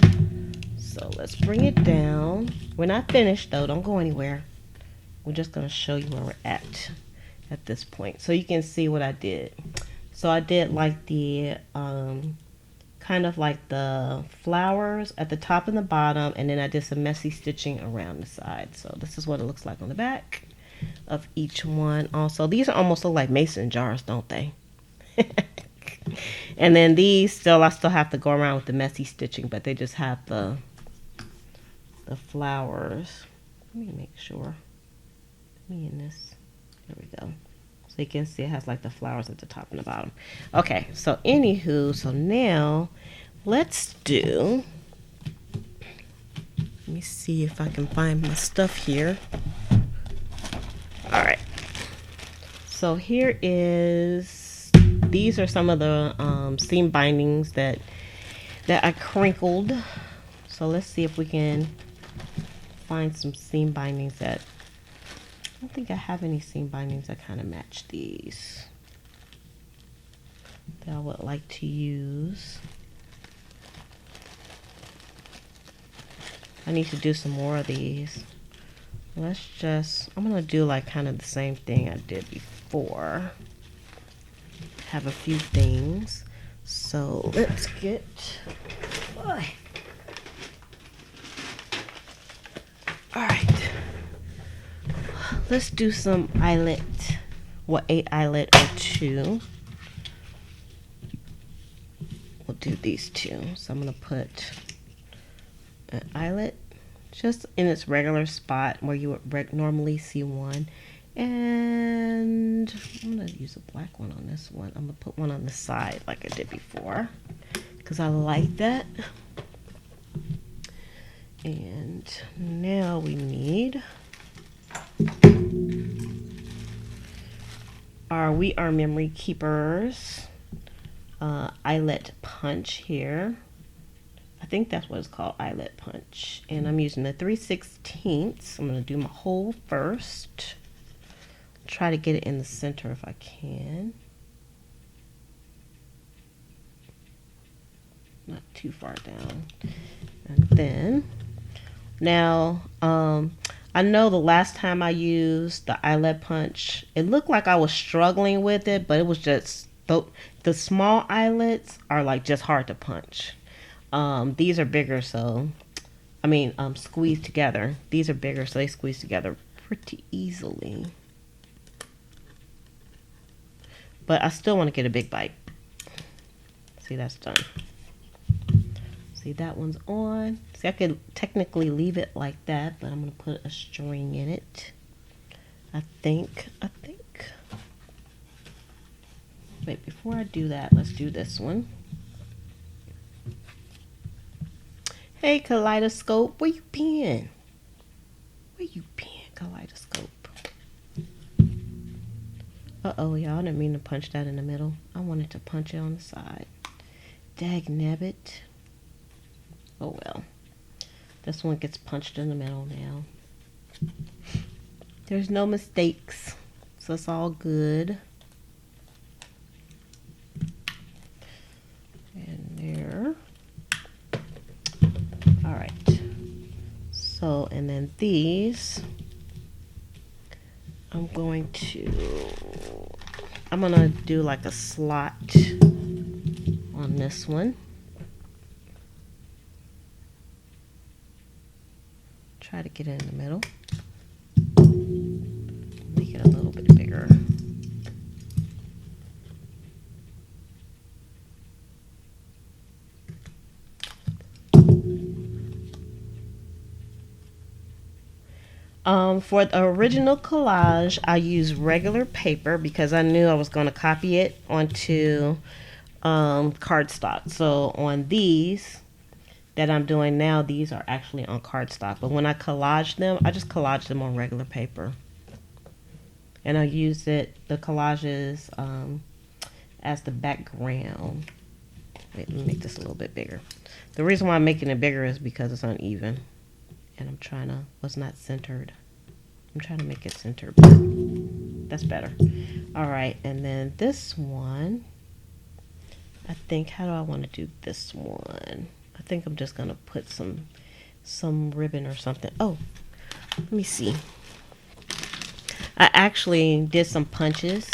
So let's bring it down. We're not finished, though. Don't go anywhere. We're just going to show you where we're at this point. So you can see what I did. So I did like the, kind of like the flowers at the top and the bottom. And then I did some messy stitching around the side. So this is what it looks like on the back of each one. Also, these are almost look like mason jars, don't they? And then these I still have to go around with the messy stitching, but they just have the flowers. Let me make sure. Me in this. There we go. So you can see it has like the flowers at the top and the bottom. Okay, so anywho, so now let's do. Let me see if I can find my stuff here. All right. So here is. These are some of the seam bindings that I crinkled. So let's see if we can find some seam bindings that I don't think I have any seam bindings that kind of match these that I would like to use. I need to do some more of these. I'm gonna do like kind of the same thing I did before. Have a few things. So let's get alright. Let's do some eyelet. Well, a eyelet or 2. We'll do these 2. So I'm gonna put an eyelet just in its regular spot where you would normally see one. And I'm going to use a black one on this one. I'm going to put one on the side like I did before because I like that. And now we need our We Are Memory Keepers eyelet punch here. I think that's what it's called, eyelet punch. And I'm using the 3/16. I'm going to do my hole first. Try to get it in the center if I can. Not too far down. And then, now, I know the last time I used the eyelet punch, it looked like I was struggling with it, but it was just, the small eyelets are like just hard to punch. These are bigger, so, squeezed together. These are bigger, so they squeeze together pretty easily. But I still want to get a big bite. See, that's done. See, that one's on. See, I could technically leave it like that, but I'm going to put a string in it. I think. Wait, before I do that, let's do this one. Hey, Kaleidoscope, where you been? Where you been, Kaleidoscope? Uh-oh, y'all, I didn't mean to punch that in the middle. I wanted to punch it on the side. Dag nabbit. Oh, well. This one gets punched in the middle now. There's no mistakes, so it's all good. And there. All right. So, and then these, I'm gonna do like a slot on this one. Try to get it in the middle. Make it a little bit bigger. For the original collage, I used regular paper because I knew I was going to copy it onto cardstock. So on these that I'm doing now, these are actually on cardstock. But when I collage them, I just collage them on regular paper. And I use the collages as the background. Wait, let me make this a little bit bigger. The reason why I'm making it bigger is because it's uneven. And was not centered. I'm trying to make it centered, but that's better. All right, and then this one, I think, how do I want to do this one? I think I'm just gonna put some ribbon or something. Oh, let me see. I actually did some punches.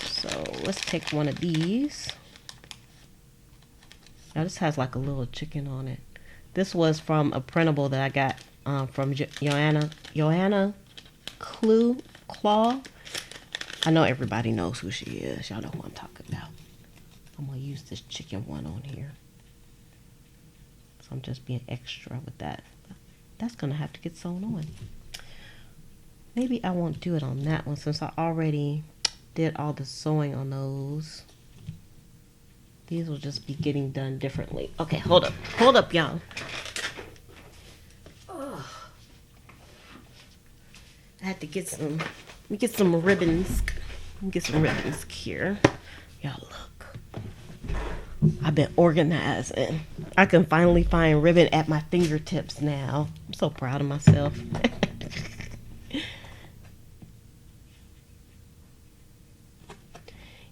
So let's take one of these. Now this has like a little chicken on it. This was from a printable that I got from Joanna Claw. I know everybody knows who she is. Y'all know who I'm talking about. I'm going to use this chicken one on here. So I'm just being extra with that. That's going to have to get sewn on. Maybe I won't do it on that one since I already did all the sewing on those. These will just be getting done differently. Okay, hold up, y'all. I had to get some. Let me get some ribbons. Let me get some ribbons here. Y'all look. I've been organizing. I can finally find ribbon at my fingertips now. I'm so proud of myself.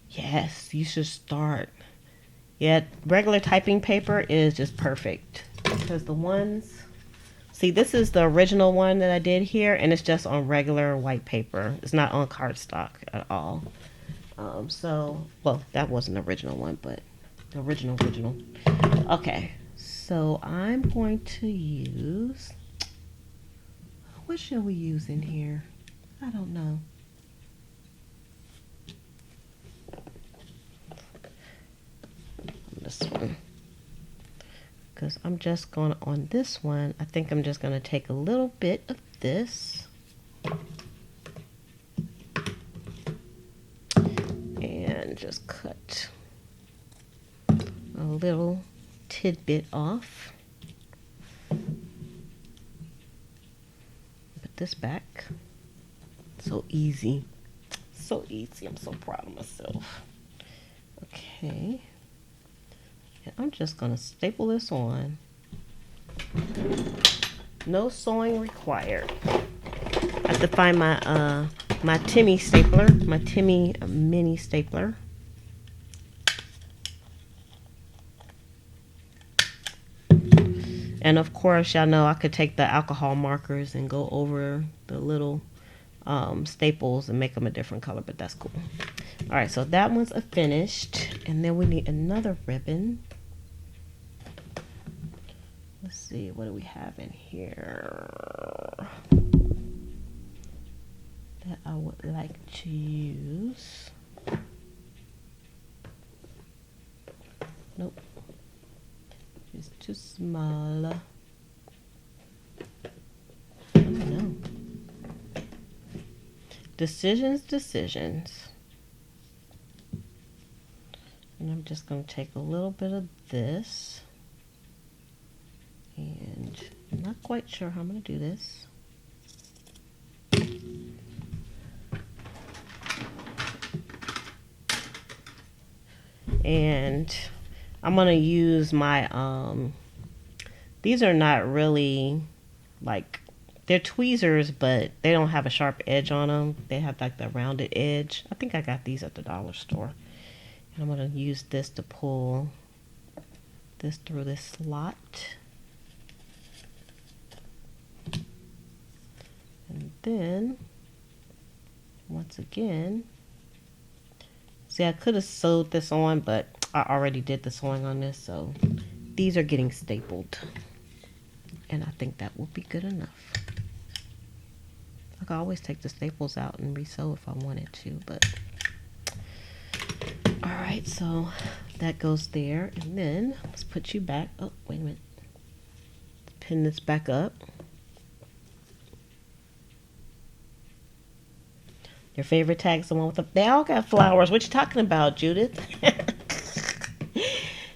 Yes, you should start. Yeah, regular typing paper is just perfect. Because the ones... See, this is the original one that I did here, and it's just on regular white paper. It's not on cardstock at all. Well, that wasn't the original one, but the original. Okay, so I'm going to use... What shall we use in here? I don't know. This one, because I'm just going on this one. I think I'm just going to take a little bit of this and just cut a little tidbit off. Put this back. So easy. So easy. I'm so proud of myself. Okay. I'm just going to staple this on. No sewing required. I have to find my my Timmy stapler, my Timmy mini stapler. And of course, y'all know I could take the alcohol markers and go over the little staples and make them a different color, but that's cool. All right, so that one's finished. And then we need another ribbon. Let's see, what do we have in here that I would like to use? Nope, it's too small. I don't know. Decisions. And I'm just going to take a little bit of this. And I'm not quite sure how I'm going to do this. And I'm going to use my, these are not really like They're tweezers, but they don't have a sharp edge on them. They have like the rounded edge. I think I got these at the dollar store. And I'm going to use this to pull this through this slot. And then, once again, see, I could have sewed this on, but I already did the sewing on this, so these are getting stapled. And I think that will be good enough. I could always take the staples out and re-sew if I wanted to, but... Alright, so that goes there. And then, let's put you back. Oh, wait a minute. Let's pin this back up. Your favorite tag's the one with the... They all got flowers. What you talking about, Judith?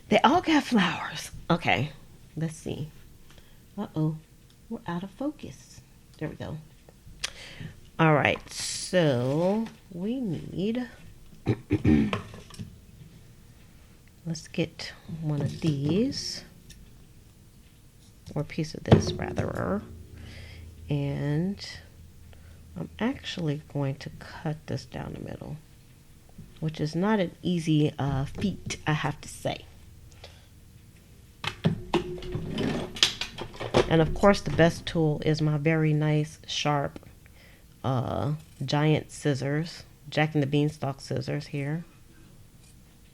They all got flowers. Okay, let's see. Uh-oh, we're out of focus. There we go. All right, so we need... Let's get one of these. Or a piece of this, rather. And... I'm actually going to cut this down the middle, which is not an easy feat, I have to say. And of course, the best tool is my very nice, sharp, giant scissors, Jack and the Beanstalk scissors here,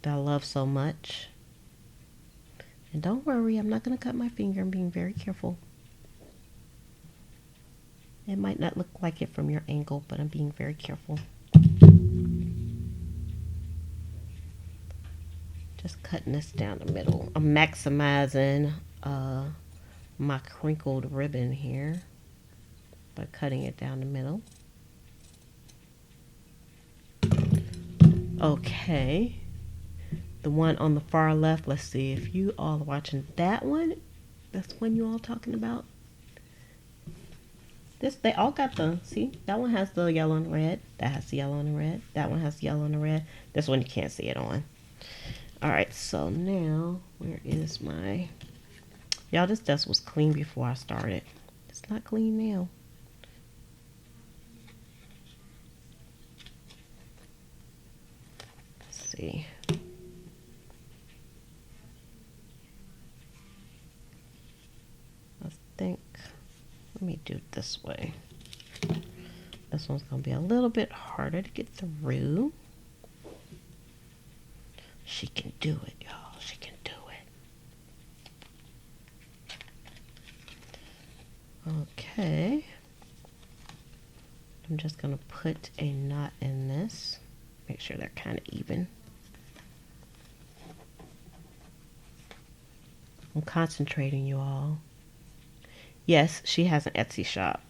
that I love so much. And don't worry, I'm not going to cut my finger. I'm being very careful. It might not look like it from your angle, but I'm being very careful. Just cutting this down the middle. I'm maximizing my crinkled ribbon here by cutting it down the middle. Okay. The one on the far left, let's see if you all are watching that one. That's the one you all talking about. They all got the, see, that one has the yellow and red. That has the yellow and the red. That one has the yellow and the red. This one you can't see it on. Alright, so now, where is my... Y'all, this desk was clean before I started. It's not clean now. Let's see. I think... Let me do it this way. This one's going to be a little bit harder to get through. She can do it, y'all. She can do it. Okay. I'm just going to put a knot in this. Make sure they're kind of even. I'm concentrating, you all. Yes, she has an Etsy shop.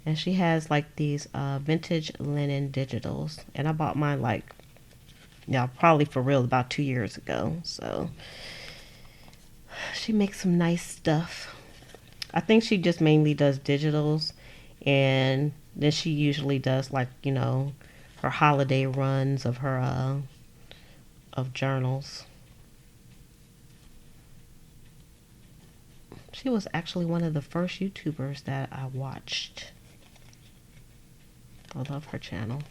And she has like these vintage linen digitals. And I bought mine like, yeah, probably for real about 2 years ago. So she makes some nice stuff. I think she just mainly does digitals. And then she usually does like, you know, her holiday runs of her of journals. She was actually one of the first YouTubers that I watched. I love her channel.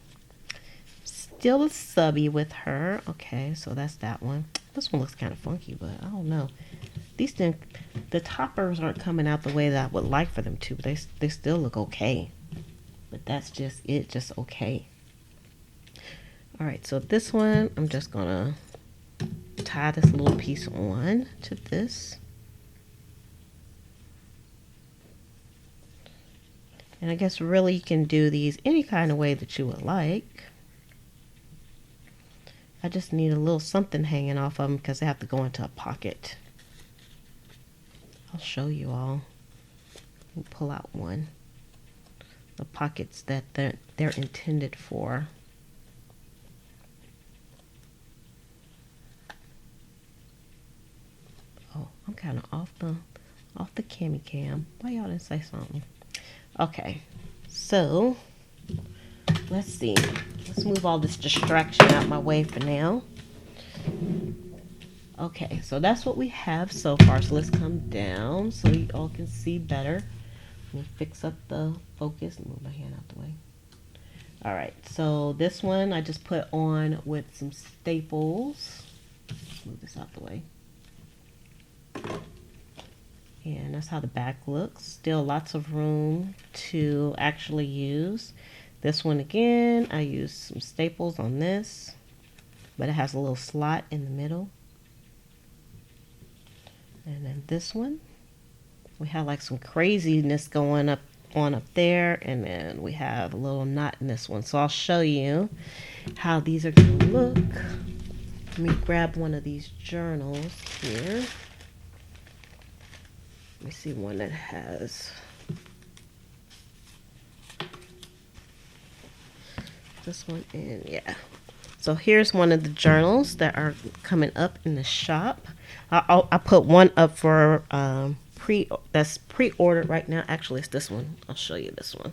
Still a subby with her. Okay, so that's that one. This one looks kind of funky, but I don't know. These things, the toppers aren't coming out the way that I would like for them to, but they still look okay. But that's just it, just okay. Alright, so this one, I'm just gonna tie this little piece on to this. And I guess really you can do these any kind of way that you would like. I just need a little something hanging off of them because they have to go into a pocket. I'll show you all. We'll pull out one. The pockets that they're intended for. Oh, I'm kind of off the cami cam. Why y'all didn't say something? Okay, so let's see. Let's move all this distraction out my way for now. Okay, so that's what we have so far. So let's come down so you all can see better. Let me fix up the focus and move my hand out the way. All right, so this one I just put on with some staples. Move this out the way. And that's how the back looks. Still lots of room to actually use. This one again, I used some staples on this, but it has a little slot in the middle. And then this one, we have like some craziness going on up there, and then we have a little knot in this one. So I'll show you how these are going to look. Let me grab one of these journals here. Let me see one that has this one in, yeah. So here's one of the journals that are coming up in the shop. I put one up for that's pre-ordered right now. Actually, it's this one. I'll show you this one.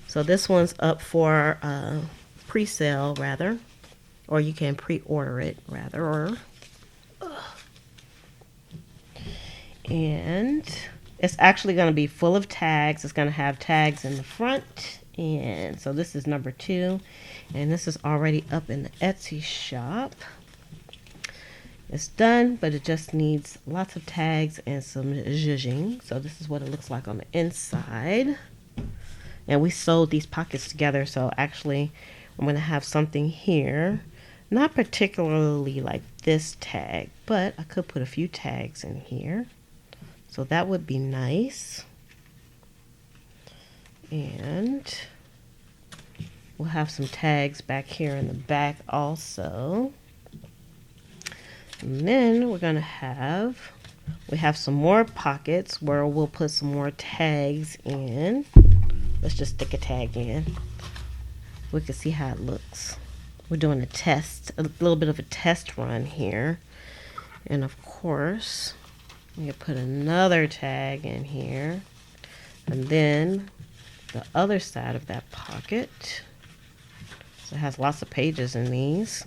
So this one's up for pre-sale rather, or you can pre-order it rather, and it's actually going to be full of tags. It's going to have tags in the front, and so this is number 2, and this is already up in the Etsy shop. It's done, but it just needs lots of tags and some zhuzhing. So this is what it looks like on the inside. And we sewed these pockets together, so actually I'm going to have something here. Not particularly like this tag, but I could put a few tags in here. So that would be nice. And we'll have some tags back here in the back also. And then we're going to we have some more pockets where we'll put some more tags in. Let's just stick a tag in. We can see how it looks. We're doing a test, a little bit of a test run here. And of course, we can put another tag in here. And then the other side of that pocket, so it has lots of pages in these.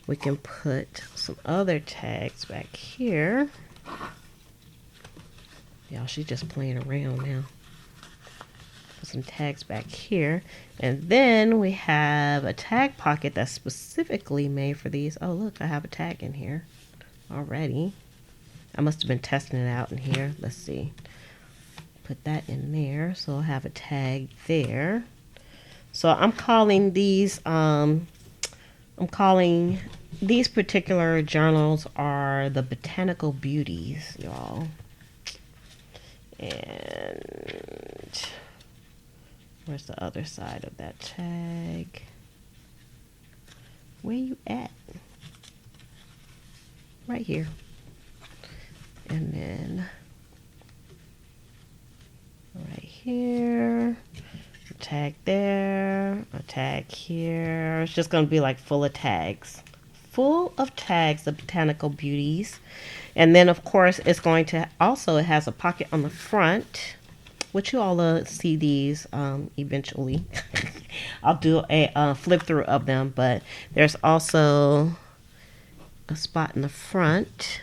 We can put some other tags back here. Y'all, she's just playing around now. Put some tags back here. And then we have a tag pocket that's specifically made for these. Oh, look, I have a tag in here already. I must have been testing it out in here. Let's see. Put that in there. So I'll have a tag there. So I'm calling these particular journals are the Botanical Beauties, y'all. And where's the other side of that tag? Where you at? Right here. And then right here. A tag there, a tag here. It's just going to be like full of tags. Full of tags, the Botanical Beauties. And then, of course, it's going to also, it has a pocket on the front, which you all see these eventually. I'll do a flip through of them, but there's also a spot in the front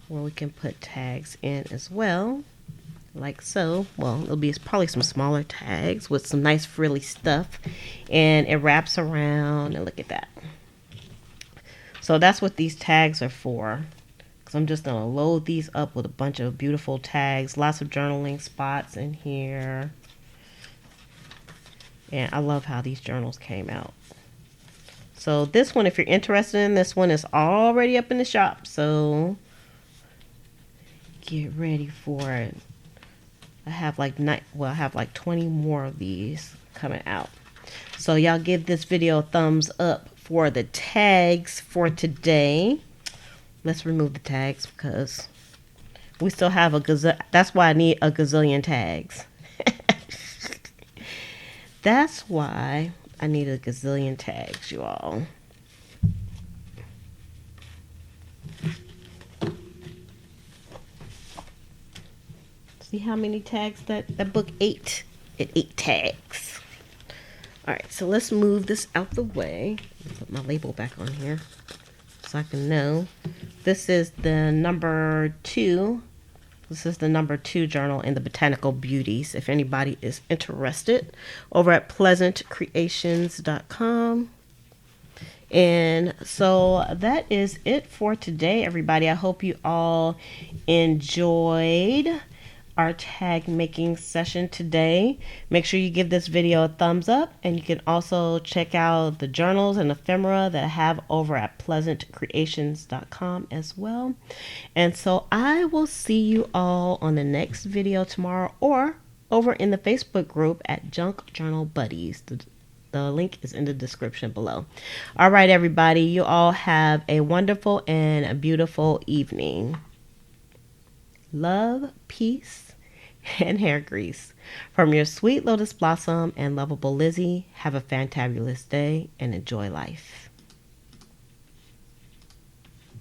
where we can put tags in as well. Like so. Well, it'll be probably some smaller tags with some nice frilly stuff, and it wraps around, and look at that. So that's what these tags are for, because I'm just gonna load these up with a bunch of beautiful tags, lots of journaling spots in here, and I love how these journals came out. So this one, if you're interested in this one, is already up in the shop, so get ready for it. I have like 20 more of these coming out. So y'all give this video a thumbs up for the tags for today. Let's remove the tags because we still have a gazillion. That's why I need a gazillion tags. That's why I need a gazillion tags, you all. See how many tags that book ate? It ate tags. All right, so let's move this out the way. Put my label back on here so I can know. This is the number 2. This is the number 2 journal in the Botanical Beauties. If anybody is interested, over at pleasantcreations.com. And so that is it for today, everybody. I hope you all enjoyed our tag making session today. Make sure you give this video a thumbs up, and you can also check out the journals and ephemera that I have over at pleasantcreations.com as well. And so I will see you all on the next video tomorrow, or over in the Facebook group at Junk Journal Buddies. The link is in the description below. All right, everybody, you all have a wonderful and a beautiful evening. Love, peace, and hair grease. From your sweet Lotus Blossom and lovable Lizzie, have a fantabulous day and enjoy life.